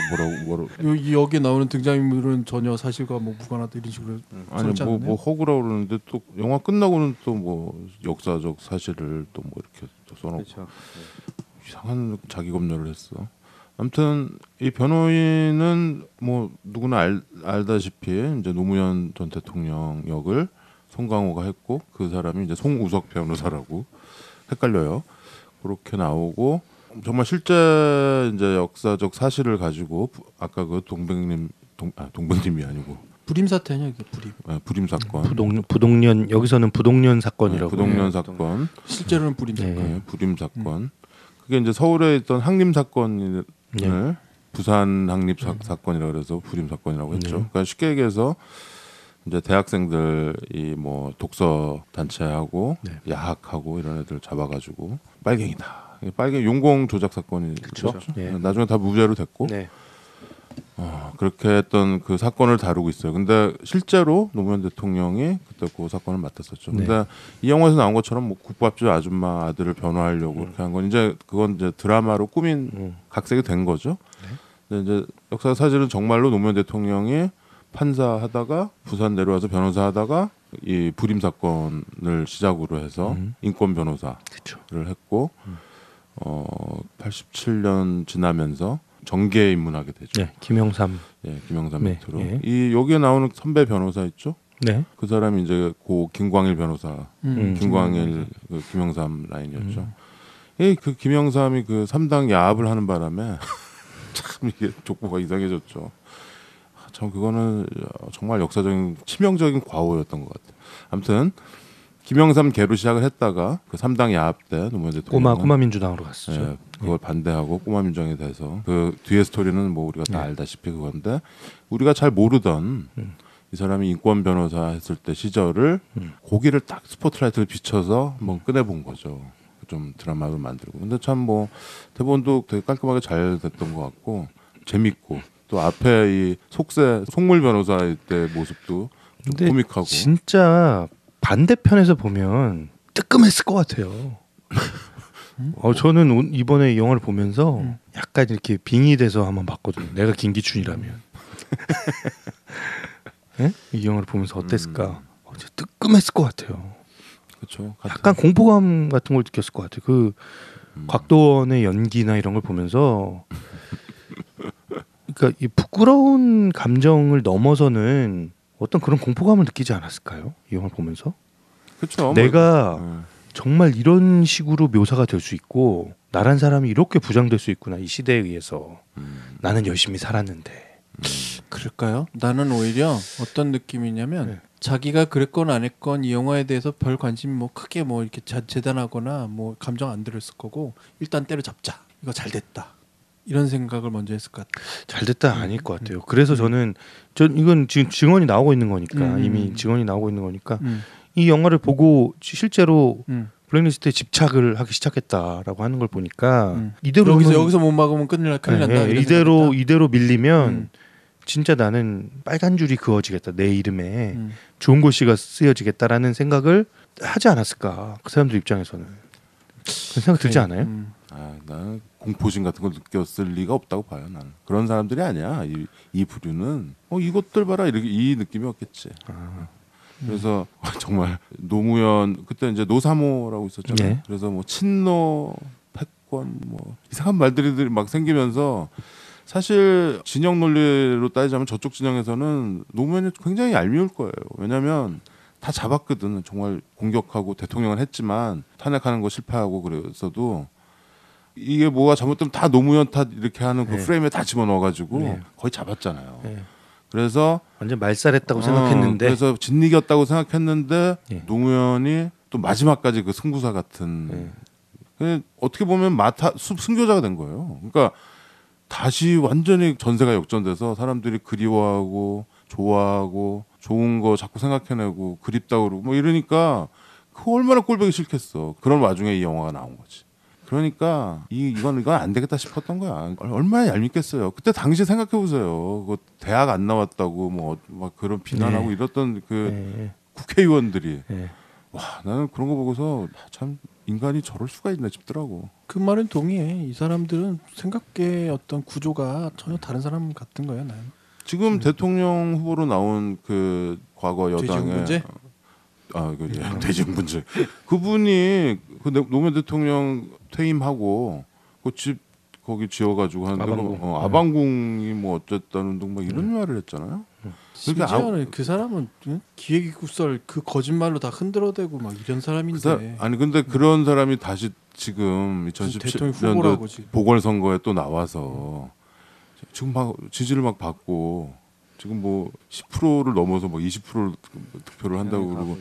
뭐라고 여기에 나오는 등장인물은 전혀 사실과 뭐 무관하다 이런 식으로 아니 뭐 허구라고 그러는데 또 영화 끝나고는 또 뭐 역사적 사실을 또 뭐 이렇게 또 써놓고 그렇죠. 이상한 자기 검열을 했어. 아무튼 이 변호인은 뭐 누구나 알다시피 이제 노무현 전 대통령 역을 송강호가 했고 그 사람이 이제 송우석 변호사라고 헷갈려요. 그렇게 나오고 정말 실제 이제 역사적 사실을 가지고 아까 그 동백님이 아니고 불임 사태냐 이게 불임. 불임 사건. 부동년 여기서는 부동년 사건이라고. 부동년 사건. 실제로는 불임 사건. 불임 사건. 그게 이제 서울에 있던 항림 사건을 부산 항림 사건이라 그래서 불임 사건이라고 했죠. 그러니까 쉽게 얘기해서 이제 대학생들이 뭐 독서 단체하고 야학하고 이런 애들 잡아가지고 빨갱이다. 빨갱이 용공 조작 사건이 그렇죠. 나중에 다 무죄로 됐고. 그렇게 했던 그 사건을 다루고 있어요. 근데 실제로 노무현 대통령이 그때 그 사건을 맡았었죠. 근데 이 영화에서 나온 것처럼 뭐 국밥집 아줌마 아들을 변호하려고 그렇게 한 건 이제 그건 이제 드라마로 꾸민 각색이 된 거죠. 근데 이제 역사 사실은 정말로 노무현 대통령이 판사하다가 부산 내려와서 변호사하다가 이 불임 사건을 시작으로 해서 인권 변호사를 했고 87년 지나면서 정계에 입문하게 되죠. 김영삼. 김영삼 밑으로. 이 여기에 나오는 선배 변호사 있죠? 그 사람이 이제 고 김광일 변호사, 김광일 그 김영삼 라인이었죠. 그 김영삼이 그 3당 야합을 하는 바람에 참 이게 족보가 이상해졌죠. 참 그거는 정말 역사적인 치명적인 과오였던 것 같아요. 아무튼 김영삼 개로 시작을 했다가 그 3당 야합 때 노무현 대통령 꼬마 민주당으로 갔었죠. 그걸 반대하고 꼬마 민정에 대해서 그 뒤에 스토리는 뭐 우리가 다 알다시피 그건데 우리가 잘 모르던 이 사람이 인권 변호사 했을 때 시절을 고기를 딱 스포트라이트를 비춰서 한번 꺼내본 거죠. 좀 드라마를 만들고. 근데 참 뭐 대본도 되게 깔끔하게 잘 됐던 것 같고 재밌고 또 앞에 이 속물 변호사의 때 모습도 좀 코믹하고. 진짜 반대편에서 보면 뜨끔했을 것 같아요. 저는 이번에 이 영화를 보면서 약간 이렇게 빙의 돼서 한번 봤거든요. 내가 김기춘이라면. 이 영화를 보면서 어땠을까? 뜨끔했을 것 같아요. 그렇죠. 약간 공포감 같은 걸 느꼈을 것 같아요. 그 곽도원의 연기나 이런 걸 보면서 그러니까 이 부끄러운 감정을 넘어서는 어떤 그런 공포감을 느끼지 않았을까요? 이 영화를 보면서? 그렇죠. 내가 정말 이런 식으로 묘사가 될 수 있고 나란 사람이 이렇게 부장될 수 있구나 이 시대에 의해서 나는 열심히 살았는데 그럴까요? 나는 오히려 어떤 느낌이냐면 네. 자기가 그랬건 안 했건 이 영화에 대해서 별 관심 뭐 크게 뭐 이렇게 재단하거나 뭐 감정 안 들었을 거고 일단 때려잡자. 이거 잘 됐다. 이런 생각을 먼저 했을 것 같아요. 잘 됐다 아닐 것 같아요. 그래서 전 이건 지금 증언이 나오고 있는 거니까 이미 증언이 나오고 있는 거니까 이 영화를 보고 실제로 블랙리스트에 집착을 하기 시작했다라고 하는 걸 보니까 이대로 여기서 못 막으면 큰일 난다. 네, 이대로 밀리면 진짜 나는 빨간 줄이 그어지겠다 내 이름에 좋은 글씨가 쓰여지겠다라는 생각을 하지 않았을까 그 사람들 입장에서는 그런 생각 들지 않아요? 나는 공포심 같은 걸 느꼈을 리가 없다고 봐요. 나는 그런 사람들이 아니야. 이 부류는 이것들 봐라 이렇게 이 느낌이었겠지. 그래서 정말 노무현 그때 이제 노사모라고 있었잖아요. 네. 그래서 뭐 친노 패권 뭐 이상한 말들이 막 생기면서 사실 진영 논리로 따지자면 저쪽 진영에서는 노무현이 굉장히 얄미울 거예요. 왜냐하면 다 잡았거든. 정말 공격하고 대통령을 했지만 탄핵하는 거 실패하고 그랬어도 이게 뭐가 잘못되면 다 노무현 탓 이렇게 하는 그 프레임에 다 집어넣어가지고 거의 잡았잖아요. 그래서 완전 말살했다고 생각했는데 그래서 진리겼다고 생각했는데 예. 노무현이 또 마지막까지 그 승부사 같은 어떻게 보면 승교자가 된 거예요. 그러니까 다시 완전히 전세가 역전돼서 사람들이 그리워하고 좋아하고 좋은 거 자꾸 생각해내고 그립다고 그러고 뭐 이러니까 그거 얼마나 꼴보기 싫겠어. 그런 와중에 이 영화가 나온 거지. 그러니까 이건 안 되겠다 싶었던 거야. 얼마나 얄밉겠어요. 그때 당시 생각해 보세요. 그 대학 안 나왔다고 뭐 막 그런 비난하고 이랬던 그 국회의원들이 와 나는 그런 거 보고서 참 인간이 저럴 수가 있나 싶더라고. 그 말은 동의해. 이 사람들은 생각의 어떤 구조가 전혀 다른 사람 같은 거예요. 나는. 지금 대통령 후보로 나온 그 과거 여당의 돼지문제 그분이 그 노무현 대통령 퇴임하고 그 집 거기 지어가지고 하는데 아방궁. 아방궁이 뭐 어쨌다는 등 막 이런 말을 했잖아요. 심지어는 그 사람은 기획구설 그 거짓말로 다 흔들어대고 막 이런 사람인데. 아니 근데 그런 사람이 다시 지금 대통령 후보라고 2017년도 지금. 보궐선거에 또 나와서 지금 막 지지를 막 받고 지금 뭐 10%를 넘어서 뭐 20% 득표를 한다고 그러고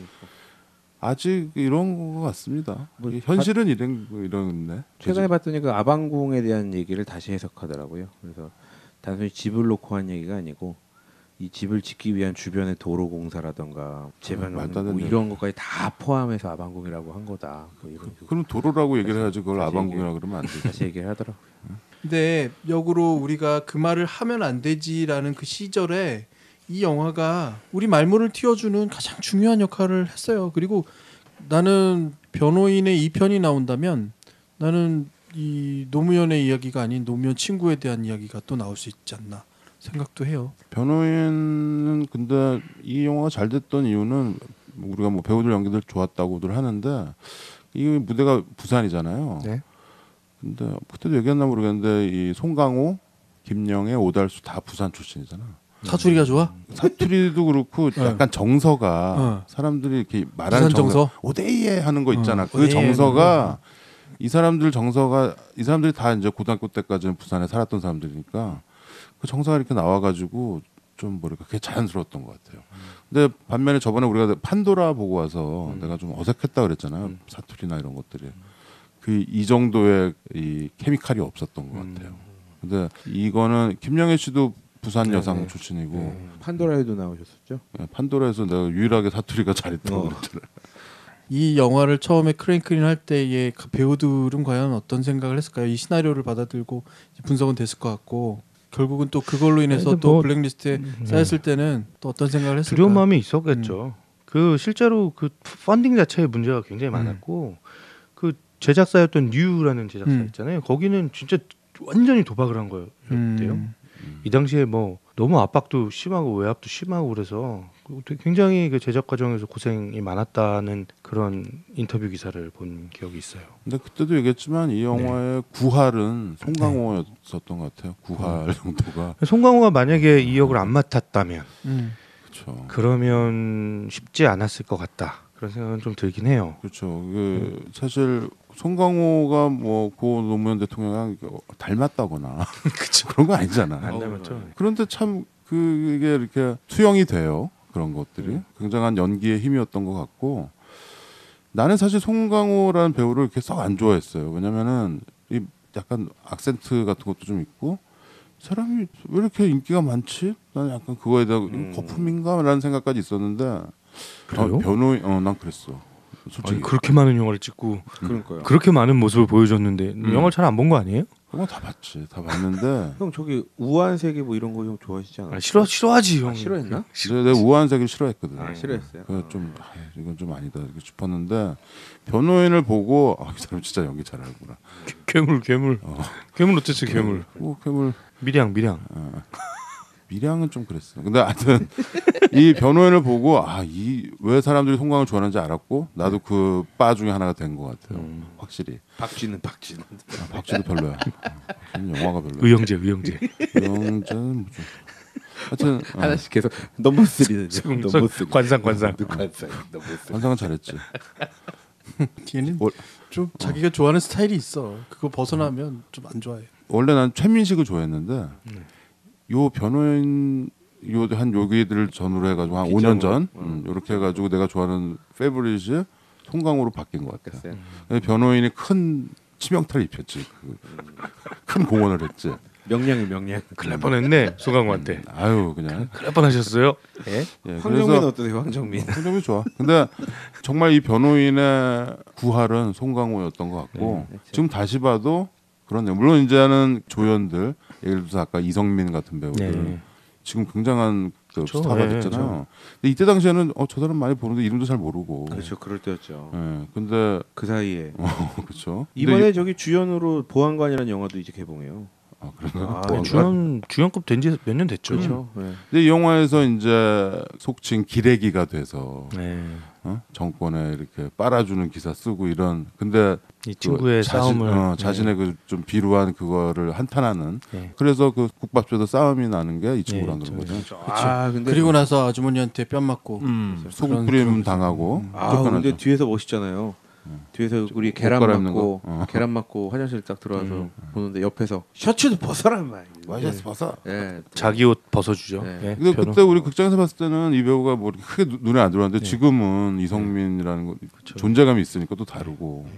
아직 이런 것 같습니다. 현실은 이런네. 최근에 봤더니 그 아방궁에 대한 얘기를 다시 해석하더라고요. 그래서 단순히 집을 놓고 한 얘기가 아니고 이 집을 짓기 위한 주변의 도로 공사라던가 제반 뭐 이런 것까지 다 포함해서 아방궁이라고 한 거다. 뭐 그럼 도로라고 얘기를 해야지 그걸 아방궁이라고 그러면 안 되지. 다시 얘기를 하더라고요. 근데 역으로 우리가 그 말을 하면 안 되지라는 그 시절에 이 영화가 우리 말문을 틔워주는 가장 중요한 역할을 했어요. 그리고 나는 변호인의 2편이 나온다면 나는 이 노무현의 이야기가 아닌 노무현 친구에 대한 이야기가 또 나올 수 있지 않나 생각도 해요. 변호인은 근데 이 영화가 잘 됐던 이유는 우리가 뭐 배우들 연기들 좋았다고들 하는데 이 무대가 부산이잖아요. 네. 근데 그때도 얘기했나 모르겠는데 이 송강호, 김영애, 오달수 다 부산 출신이잖아. 사투리가 좋아? 사투리도 그렇고 약간 정서가 사람들이 이렇게 말하는 부산 정서? 오데이에 하는 거 있잖아. 그 오데이에 정서가 이 사람들이 다 이제 고등학교 때까지는 부산에 살았던 사람들이니까 그 정서가 이렇게 나와가지고 좀 뭐랄까 그게 자연스러웠던 것 같아요. 근데 반면에 저번에 우리가 판도라 보고 와서 내가 좀 어색했다 그랬잖아요. 사투리나 이런 것들이 이 정도의 이 케미칼이 없었던 것 같아요. 근데 이거는 김영애 씨도 부산 여상 출신이고 판도라에도 나오셨었죠. 판도라에서 내가 유일하게 사투리가 잘했다고 그랬잖아요. 이 영화를 처음에 크랭크인 할 때의 그 배우들은 과연 어떤 생각을 했을까요? 이 시나리오를 받아들고 분석은 됐을 것 같고 결국은 또 그걸로 인해서 또 블랙리스트에 쌓였을 때는 또 어떤 생각을 했을까? 두려운 마음이 있었겠죠. 그 실제로 그 펀딩 자체의 문제가 굉장히 많았고 그 제작사였던 뉴라는 제작사 있잖아요. 거기는 진짜 완전히 도박을 한 거였대요. 이 당시에 뭐 너무 압박도 심하고 외압도 심하고 그래서 굉장히 그 제작 과정에서 고생이 많았다는 그런 인터뷰 기사를 본 기억이 있어요. 근데 그때도 얘기했지만 이 영화의 구할은 송강호였었던 것 같아요. 구할 정도가. 송강호가 만약에 이 역을 안 맡았다면 그렇죠. 그러면 쉽지 않았을 것 같다. 그런 생각은 좀 들긴 해요. 그렇죠. 사실 송강호가 뭐 고 노무현 대통령이랑 닮았다거나 그런 거 아니잖아. 안 닮았죠. 그런데 참 그게 이렇게 투영이 돼요. 그런 것들이 굉장한 연기의 힘이었던 것 같고 나는 사실 송강호라는 배우를 이렇게 썩 안 좋아했어요. 왜냐면은 이 약간 악센트 같은 것도 좀 있고 사람이 왜 이렇게 인기가 많지? 나는 약간 그거에 대한 거품인가라는 생각까지 있었는데 그래요? 난 그랬어. 솔직히 아니, 그렇게 많은 영화를 찍고 그러니까요. 그렇게 많은 모습을 보여줬는데 영화를 잘 안 본 거 아니에요? 그거 다 봤지. 다 봤는데 형 저기 우아한 세계 뭐 이런 거 형 좋아하시지 않아요? 싫어하지 형. 싫어했나? 내가 우아한 색을 싫어했거든. 싫어했어요. 그래서 좀 이건 좀 아니다 이렇게 싶었는데 변호인을 보고 이 사람 진짜 연기 잘하구나. 괴물 어땠어 괴물. 괴물 미량. 미량은 좀 그랬어. 근데 하여튼 이 변호인을 보고 이 왜 사람들이 송강을 좋아하는지 알았고 나도 그 바 중에 하나가 된 것 같아요. 확실히. 박쥐는 박쥐도 별로야. 박쥐는 영화가 별로야. 의형제. 의형제는 뭐 좀. 하여튼 하나씩 계속 넘버 3는 넘버 3. 관상. 환상은 잘했지. 걔는 월- 좀 자기가 좋아하는 스타일이 있어. 그거 벗어나면 좀 안 좋아해. 원래 난 최민식을 좋아했는데 요 변호인 한 여기들을 전후로 해가지고 한 5년 전 이렇게 해가지고 내가 좋아하는 페이보릿이 송강호로 바뀐 것 같아. 변호인이 큰 치명타를 입혔지. 큰 공헌을 했지. 명량. 큰일 날 뻔했네 송강호한테. 아유 그냥. 큰일 날 뻔하셨어요. 예? 예, 황정민 그래서 어떠세요? 황정민. 황정민 좋아. 근데 정말 이 변호인의 구할은 송강호였던 것 같고 지금 다시 봐도 그렇네요. 물론 이제는 조연들 예를 들어서 아까 이성민 같은 배우들 네. 지금 굉장한 그렇죠. 스타가 네, 됐잖아요. 근데 이때 당시에는 저 사람 많이 보는데 이름도 잘 모르고. 그렇죠. 그럴 때였죠. 예, 근데 그 사이에 그렇죠. 이번에 저기 주연으로 보안관이라는 영화도 이제 개봉해요. 그런가? 주연급 된 지 몇 년 됐죠. 그렇죠. 네. 근데 이 영화에서 이제 속칭 기레기가 돼서 네. 정권에 이렇게 빨아주는 기사 쓰고 이런. 근데 이 친구의 싸움을 자신의 그 좀 비루한 그거를 한탄하는. 네. 그래서 그 국밥집에서 싸움이 나는 게 이 친구랑 네, 그런 거죠. 근데 그리고 나서 아주머니한테 뺨 맞고 소금 뿌림 당하고. 근데 쫓겨나죠. 뒤에서 멋있잖아요. 뒤에서 우리 옷 계란 갈아입는 맞고 거. 계란 맞고 화장실 딱 들어와서 보는데 옆에서 셔츠도 벗어라 말. 와이셔츠 벗어. 예. 자기 옷 벗어주죠. 네. 예, 근데 변호. 그때 우리 극장에서 봤을 때는 이 배우가 뭐 이렇게 크게 눈에 안 들어왔는데 지금은 이성민이라는 거 존재감이 있으니까 또 다르고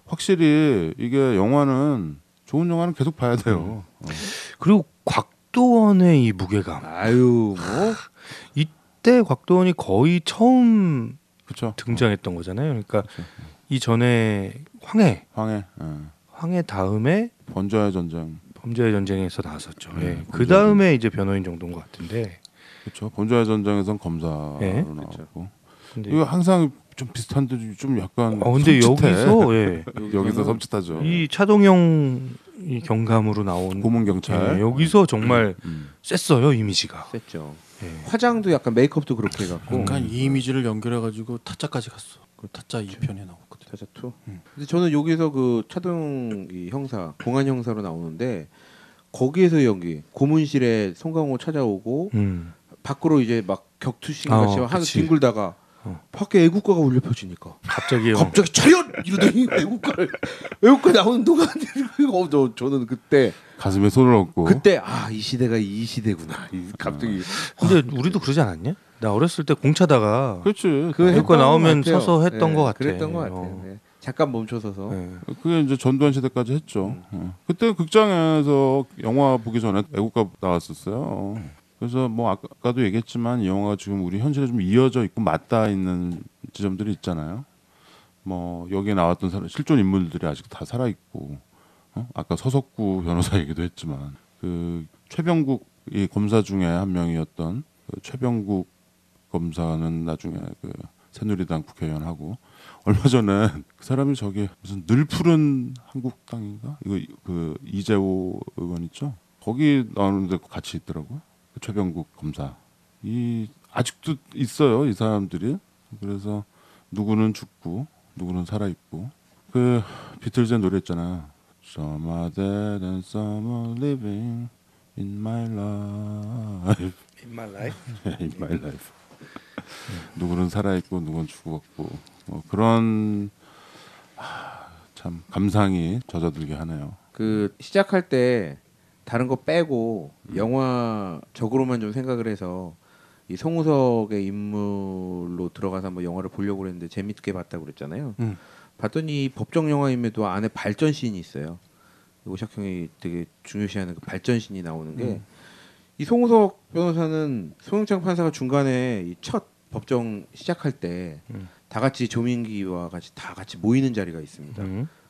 확실히 이게 영화는 좋은 영화는 계속 봐야 돼요. 그리고 곽도원의 이 무게감. 아유 뭐 이때 곽도원이 거의 처음 그렇죠. 등장했던 거잖아요. 그러니까 이 전에 황해 다음에 번져의 전쟁. 범죄의 전쟁에서 나왔었죠. 예. 그 다음에 이제 변호인 정도인 것 같은데. 그렇죠. 번져의 전쟁에선 검사로 예. 나왔고. 근데 이거 항상 좀 비슷한데 좀 약간 근데 섬찟해. 여기서 예. 여기서 섬찟하죠. 이 차동영 이 경감으로 나온 고문 경찰. 예, 여기서 정말 셌어요 이미지가. 셌죠. 예. 화장도 약간 메이크업도 그렇게 해갖고. 그러니까 이 이미지를 연결해가지고 타짜까지 갔어. 그 타짜 2편에 나왔거든. 타자 2. 근데 저는 여기서 그 차동 이 형사 공안 형사로 나오는데 거기에서 연기 고문실에 송강호 찾아오고 밖으로 이제 막 격투신같이 하나 그치. 뒹굴다가 밖에 애국가가 울려 펴지니까 갑자기 갑자기 차렷 이러더니 애국가 나오는 동안 저는 그때 가슴에 손을 얹고. 이 시대가 이 시대구나. 갑자기 근데 우리도 그러지 않았냐? 나 어렸을 때 공차다가 그렇지. 그 애국가 했던 나오면 것 같아요. 서서 했던 것 같아. 그랬던 것 같아요. 네. 잠깐 멈춰서서. 예. 그게 이제 전두환 시대까지 했죠. 그때 극장에서 영화 보기 전에 애국가 나왔었어요. 그래서 뭐 아까도 얘기했지만 이 영화가 지금 우리 현실에 좀 이어져 있고 맞닿아 있는 지점들이 있잖아요. 뭐 여기에 나왔던 실존 인물들이 아직 다 살아 있고, 아까 서석구 변호사 얘기도 했지만 그 최병국 이 검사 중에 한 명이었던 그 최병국 검사는 나중에 그 새누리당 국회의원하고 얼마 전에 그 사람이 저기 무슨 늘 푸른 한국당인가 이거 그 이재호 의원 있죠 거기 나오는데 같이 있더라고요. 그 최병국 검사 이 아직도 있어요 이 사람들이. 그래서 누구는 죽고 누구는 살아 있고 그 비틀즈 노래 있잖아. Some are dead and some are living in my life. In my life. In my life. 누구는 살아 있고 누구는 죽었고 뭐 그런 참 감상이 젖어들게 하네요. 그 시작할 때 다른 거 빼고 영화적으로만 좀 생각을 해서 이 송우석의 인물로 들어가서 한번 영화를 보려고 그랬는데 재밌게 봤다고 그랬잖아요. 봤더니 법정 영화임에도 안에 발전 씬이 있어요. 오샥 형이 되게 중요시하는 그 발전 씬이 나오는 게 이 송우석 변호사는 송영창 판사가 중간에 이 첫 법정 시작할 때 다 같이 조민기와 다 같이 모이는 자리가 있습니다.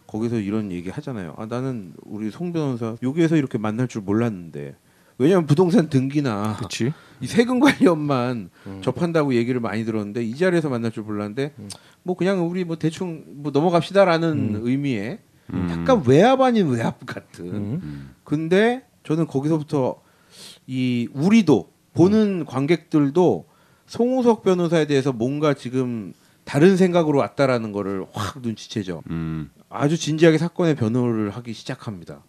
거기서 이런 얘기 하잖아요. 아, 나는 우리 송 변호사 여기에서 이렇게 만날 줄 몰랐는데, 왜냐하면 부동산 등기나 그렇지. 이 세금 관련만 접한다고 얘기를 많이 들었는데 이 자리에서 만날 줄 몰랐는데 뭐 그냥 우리 뭐 대충 뭐 넘어갑시다라는 의미의 약간 외압 아닌 외압 같은. 근데 저는 거기서부터 이 우리도 보는 관객들도 송우석 변호사에 대해서 뭔가 지금 다른 생각으로 왔다라는 거를 확 눈치채죠. 아주 진지하게 사건의 변호를 하기 시작합니다.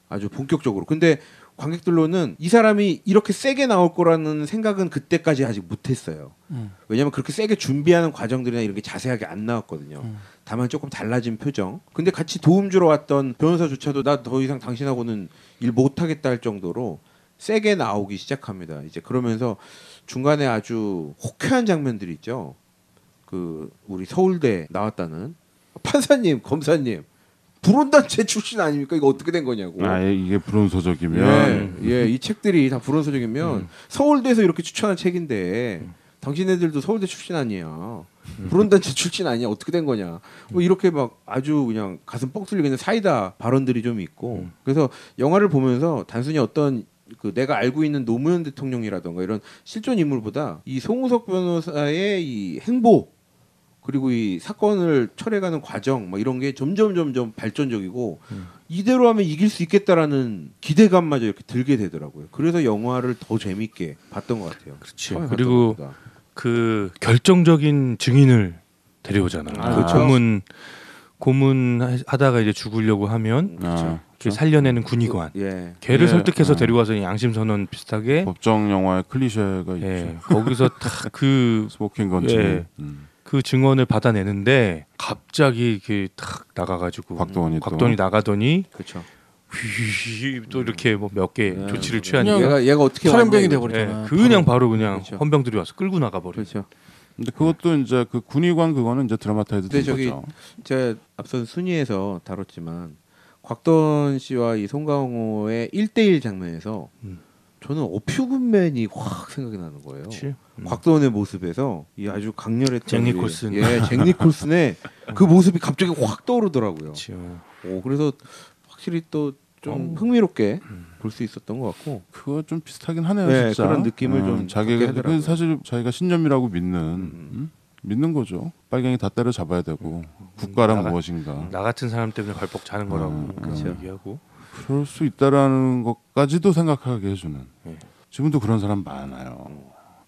아주 본격적으로. 근데 관객들로는 이 사람이 이렇게 세게 나올 거라는 생각은 그때까지 아직 못했어요. 왜냐하면 그렇게 세게 준비하는 과정들이나 이런 게 자세하게 안 나왔거든요. 다만 조금 달라진 표정. 근데 같이 도움 주러 왔던 변호사조차도 나 더 이상 당신하고는 일 못하겠다 할 정도로 세게 나오기 시작합니다. 이제 그러면서 중간에 아주 호쾌한 장면들이 있죠. 그 우리 서울대 나왔다는 판사님, 검사님 불온단체 출신 아닙니까? 이거 어떻게 된 거냐고. 아, 이게 불온서적이면 이 책들이 다 불온서적이면 서울대에서 이렇게 추천한 책인데 당신네들도 서울대 출신 아니야. 불온단체 출신 아니야. 어떻게 된 거냐. 뭐 이렇게 막 아주 그냥 가슴 뻥 뚫리게 사이다 발언들이 좀 있고. 그래서 영화를 보면서 단순히 어떤 그 내가 알고 있는 노무현 대통령이라던가 이런 실존 인물보다 이 송우석 변호사의 이 행보 그리고 이 사건을 철회가는 과정 뭐 이런 게 점점 발전적이고 이대로 하면 이길 수 있겠다라는 기대감마저 이렇게 들게 되더라고요. 그래서 영화를 더 재밌게 봤던 것 같아요. 그렇지. 그리고 그 결정적인 증인을 데려오잖아. 그렇죠. 고문하다가 이제 죽으려고 하면 이렇게 살려내는 군의관. 걔를 설득해서 데려와서 양심 선언 비슷하게 법정 영화의 클리셰가 있죠. 거기서 딱 그 스모킹 건 증인. 그 증언을 받아내는데 갑자기 이렇게 탁 나가가지고 곽돈이 나가더니 그렇죠. 또 이렇게 뭐 몇 개 조치를 취하니까 얘가 어떻게 사령병이 돼버리잖아. 그냥 바로 그냥 그렇죠. 헌병들이 와서 끌고 나가버려. 그렇죠. 근데 그것도 이제 그 군의관 그거는 이제 드라마타이즈 된 저기 거죠. 제가 앞선 순위에서 다뤘지만 곽돈 씨와 이 송강호의 1대1 장면에서 저는 어퓨군맨이 확 생각이 나는 거예요. 곽돈의 모습에서 이 아주 강렬했던 잭 니콜슨. 잭 니콜슨의 그 모습이 갑자기 확 떠오르더라고요. 그래서 확실히 또 좀 흥미롭게 볼 수 있었던 것 같고 그거 좀 비슷하긴 하네요. 네, 진짜 그런 느낌을 좀 자기가 그 사실 자기가 신념이라고 믿는 거죠. 빨갱이 다 때려 잡아야 되고 국가란 무엇인가. 나 같은 사람 때문에 발목 자는 거라고 그렇죠. 얘기하고 그럴 수 있다라는 것까지도 생각하게 해주는. 지금도 그런 사람 많아요.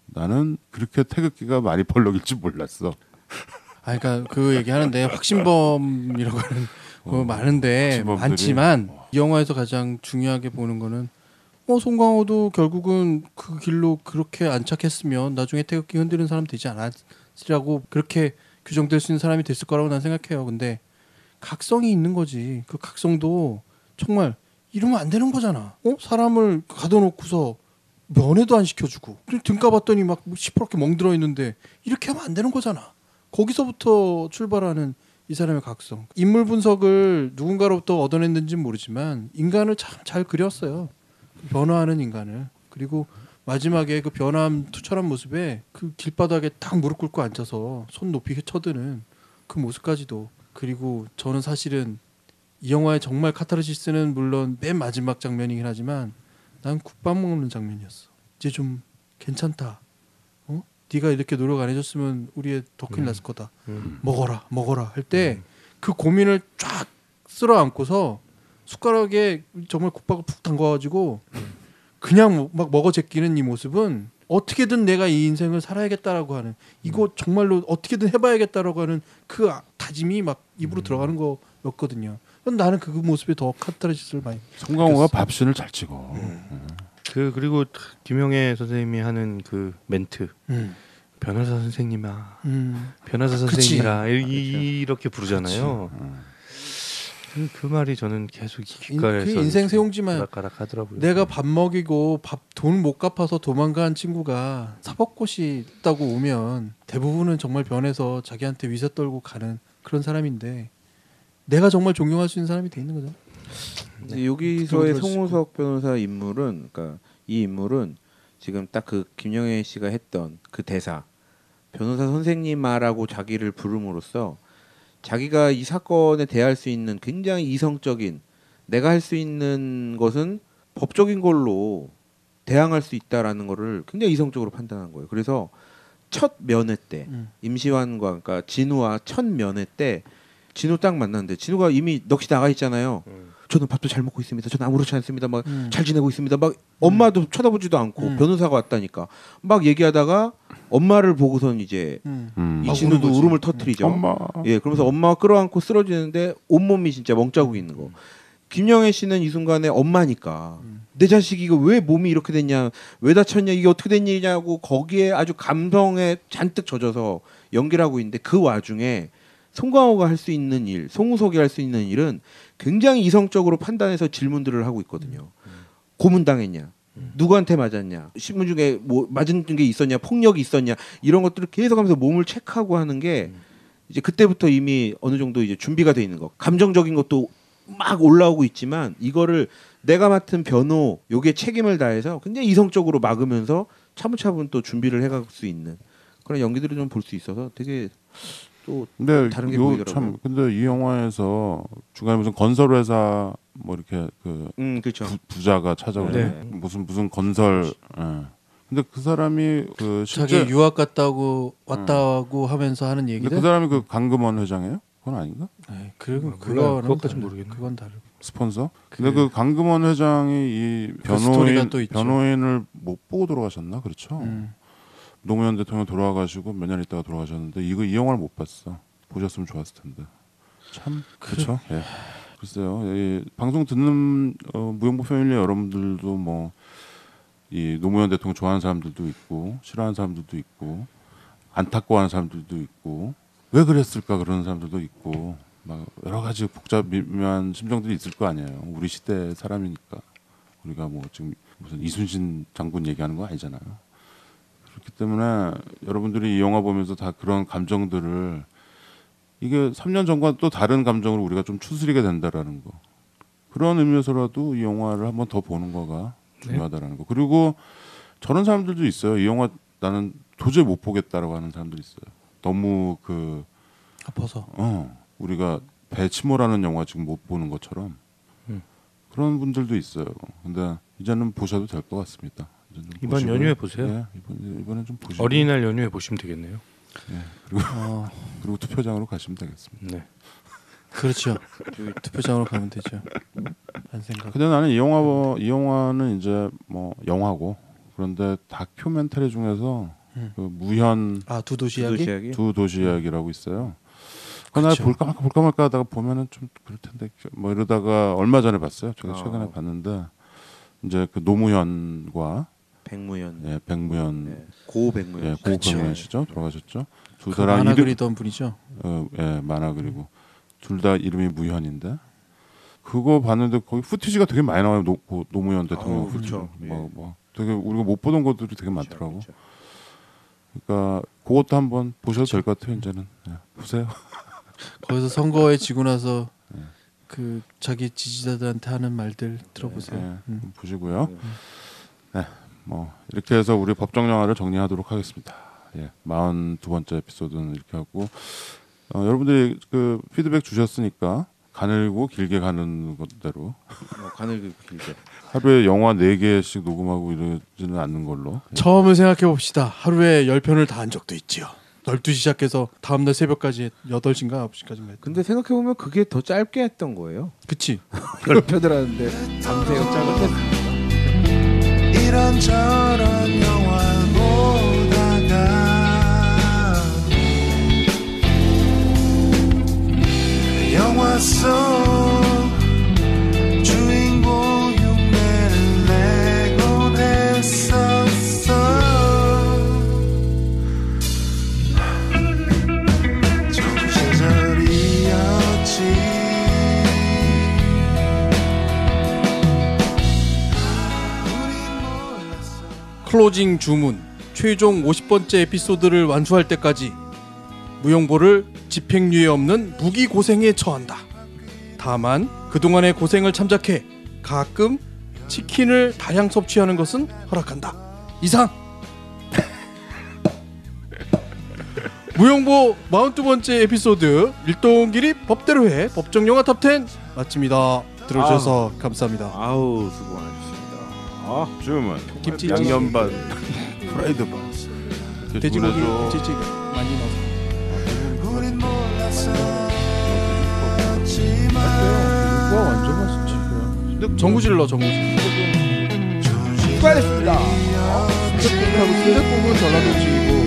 나는 그렇게 태극기가 많이 펄럭일지 몰랐어. 아, 그러니까 그 얘기하는데 확신범이라고 하는 거 많은데 확신범들이. 많지만 이 영화에서 가장 중요하게 보는 거는 송강호도 결국은 그 길로 그렇게 안착했으면 나중에 태극기 흔드는 사람 되지 않았으라고 그렇게 규정될 수 있는 사람이 됐을 거라고 난 생각해요. 근데 각성이 있는 거지. 그 각성도 정말 이러면 안 되는 거잖아. 사람을 가둬놓고서 면회도 안 시켜주고 등 까봤더니 막 시퍼렇게 멍들어 있는데 이렇게 하면 안 되는 거잖아. 거기서부터 출발하는 이 사람의 각성. 인물 분석을 누군가로부터 얻어냈는지는 모르지만 인간을 참 잘 그렸어요. 변화하는 인간을. 그리고 마지막에 그 변함 투철한 모습에 그 길바닥에 딱 무릎 꿇고 앉아서 손 높이 쳐드는 그 모습까지도. 그리고 저는 사실은 이 영화의 정말 카타르시스는 물론 맨 마지막 장면이긴 하지만 난 국밥 먹는 장면이었어. 이제 좀 괜찮다. 네가 이렇게 노력 안 해줬으면 우리의 더 큰일 났을 거다. 먹어라 할 때 그 고민을 쫙 쓸어 안고서 숟가락에 정말 국밥을 푹 담가가지고 그냥 막 먹어 제끼는 이 모습은 어떻게든 내가 이 인생을 살아야겠다라고 하는 이거 정말로 어떻게든 해봐야겠다라고 하는 그 다짐이 막 입으로 들어가는 거였거든요. 나는 그 모습에 더 카타르시스를 많이. 송강호가 밥신을 잘 찍어. 그리고 김용혜 선생님이 하는 그 멘트. 변호사 선생님아, 변호사 선생님이라 이렇게 부르잖아요. 그 말이 저는 계속 귓가에서 그 인생 세용지만 가락가락 하더라고요. 내가 밥 먹이고 돈 못 갚아서 도망간 친구가 사법고시 있다고 오면 대부분은 정말 변해서 자기한테 위세 떨고 가는 그런 사람인데 내가 정말 존경할 수 있는 사람이 돼 있는 거죠. 근데 여기서의 그런 걸 송우석 변호사 인물은, 그러니까 이 인물은 지금 딱 그 김영애 씨가 했던 그 대사, 변호사 선생님아라고 자기를 부름으로써 자기가 이 사건에 대할 수 있는 굉장히 이성적인, 내가 할 수 있는 것은 법적인 걸로 대항할 수 있다라는 거를 굉장히 이성적으로 판단한 거예요. 그래서 첫 면회 때 임시완과, 그러니까 진우와 첫 면회 때 진우 딱 만났는데 진우가 이미 넋이 나가 있잖아요. 저는 밥도 잘 먹고 있습니다. 저는 아무렇지 않습니다. 막 잘 지내고 있습니다. 막 엄마도 쳐다보지도 않고 변호사가 왔다니까 막 얘기하다가 엄마를 보고선 이제 이 진우도 울음을 터뜨리죠. 엄마. 예, 그러면서 엄마가 끌어안고 쓰러지는데 온몸이 진짜 멍자국이 있는 거. 김영애 씨는 이 순간에 엄마니까 내 자식이 이거 왜 몸이 이렇게 됐냐, 왜 다쳤냐, 이게 어떻게 된 일이냐고 거기에 아주 감성에 잔뜩 젖어서 연기를 하고 있는데 그 와중에 송강호가 할 수 있는 일, 송우석이 할 수 있는 일은 굉장히 이성적으로 판단해서 질문들을 하고 있거든요. 고문당했냐? 누구한테 맞았냐? 신문 중에 뭐 맞은 게 있었냐? 폭력이 있었냐? 이런 것들을 계속하면서 몸을 체크하고 하는 게 이제 그때부터 이미 어느 정도 이제 준비가 돼 있는 거. 감정적인 것도 막 올라오고 있지만 이거를 내가 맡은 변호 요게 책임을 다해서 굉장히 이성적으로 막으면서 차분차분 또 준비를 해갈 수 있는 그런 연기들을 좀 볼 수 있어서 되게 또 근데 다른 게 요 보이더라고요. 참 근데 이 영화에서 중간에 무슨 건설회사 뭐 이렇게 그 그렇죠. 부자가 찾아오죠. 네. 무슨 건설. 예. 근데 그 사람이 그 자기 실제 유학 갔다고 왔다고 하면서 하는 근데 얘기들. 그 사람이 그 강금원 회장이에요? 그건 아닌가? 그건 몰라요. 그거는 그것까진 다르- 모르겠네요. 그건 다르고. 스폰서? 근데 그 강금원 회장이 이 그 스토리가 또 있죠. 변호인을 못 보고 돌아가셨나? 그렇죠. 음. 노무현 대통령 돌아가시고 몇 년 있다가 돌아가셨는데 이 영화를 못 봤어. 보셨으면 좋았을 텐데. 참 그렇죠. 예. 글쎄요. 이 방송 듣는 무용부 패밀리 여러분들도 뭐 이 노무현 대통령 좋아하는 사람들도 있고 싫어하는 사람들도 있고 안타까워하는 사람들도 있고 왜 그랬을까 그러는 사람들도 있고 막 여러 가지 복잡한 심정들이 있을 거 아니에요. 우리 시대 사람이니까 우리가 뭐 지금 무슨 이순신 장군 얘기하는 거 아니잖아요. 그렇기 때문에 여러분들이 이 영화 보면서 다 그런 감정들을 이게 3년 전과 또 다른 감정을 우리가 좀 추스리게 된다라는 거. 그런 의미에서라도 이 영화를 한번 더 보는 거가 중요하다라는 거. 그리고 저런 사람들도 있어요. 이 영화 나는 도저히 못 보겠다라고 하는 사람들이 있어요. 너무 그 아파서. 우리가 배치모라는 영화 지금 못 보는 것처럼 그런 분들도 있어요. 근데 이제는 보셔도 될 것 같습니다. 이제는 이번 보시고요. 연휴에 보세요. 네, 이번에 좀 보시고. 어린이날 연휴에 보시면 되겠네요. 그리고 투표장으로 가시면 되겠습니다. 네. 그렇죠. 투표장으로 가면 되죠. 한 생각. 근데 나는 이 영화는 이제 뭐 영화고 그런데 다큐멘터리 중에서 그 무현 두 도시 두 이야기. 도시야기? 두 도시 이야기라고 있어요. 그날 그쵸. 볼까 말까 하다가 보면은 좀 그럴 텐데 뭐 이러다가 얼마 전에 봤어요. 제가 최근에 봤는데 이제 그 노무현과 백무현, 예, 백무현, 네. 고 백무현, 예, 고 백무현씨죠. 돌아가셨죠. 두 그 사람 만화 이름 그리던 분이죠. 예, 만화 그리고 둘 다 이름이 무현인데 그거 봤는데 거기 후티지가 되게 많이 나와요. 노무현 대통령 후티지. 그렇죠. 뭐 되게 우리가 못 보던 것들이 되게 많더라고. 그렇죠. 그러니까 그것도 한번 보셔도 될 것 같아요. 이제는 보세요. 거기서 선거에 지고 나서 그 자기 지지자들한테 하는 말들 들어보세요. 네, 보시고요. 네, 뭐 이렇게 해서 우리 법정 영화를 정리하도록 하겠습니다. 예, 42번째 에피소드는 이렇게 하고 여러분들이 그 피드백 주셨으니까 가늘고 길게 가는 것대로 가늘고 길게 하루에 영화 4개씩 녹음하고 이러지는 않는 걸로. 처음을 생각해 봅시다. 하루에 10편을 다 한 적도 있죠. 12시 시작해서 다음날 새벽까지 8시인가 9시까지인가 했던. 근데 생각해 보면 그게 더 짧게 했던 거예요. 그치? 10편을 하는데 밤새요 짧았겠습니까? 이런저런 영화 보다가 영화 속 주인공 흉내를 내곤 했었어. 좋은 시절이었지. 클로징 주문, 최종 50번째 에피소드를 완수할 때까지 무용보를 집행유예 없는 무기 고생에 처한다. 다만 그동안의 고생을 참작해 가끔 치킨을 다량 섭취하는 것은 허락한다. 이상. 무용보 42번째 에피소드 일동길이 법대로 해 법정영화 탑10 마칩니다. 들어주셔서 감사합니다. 아우 수고 많으셨습니다. 주문 김치 양념반 프라이드 반 돼지고기 그래서 김치찌개 많이 넣어서. 우린 몰랐었지만 와 완전 맛있지. 전구질러 전구질. 수고하셨습니다. 순댓국하고 순댓국은 전라도 지이고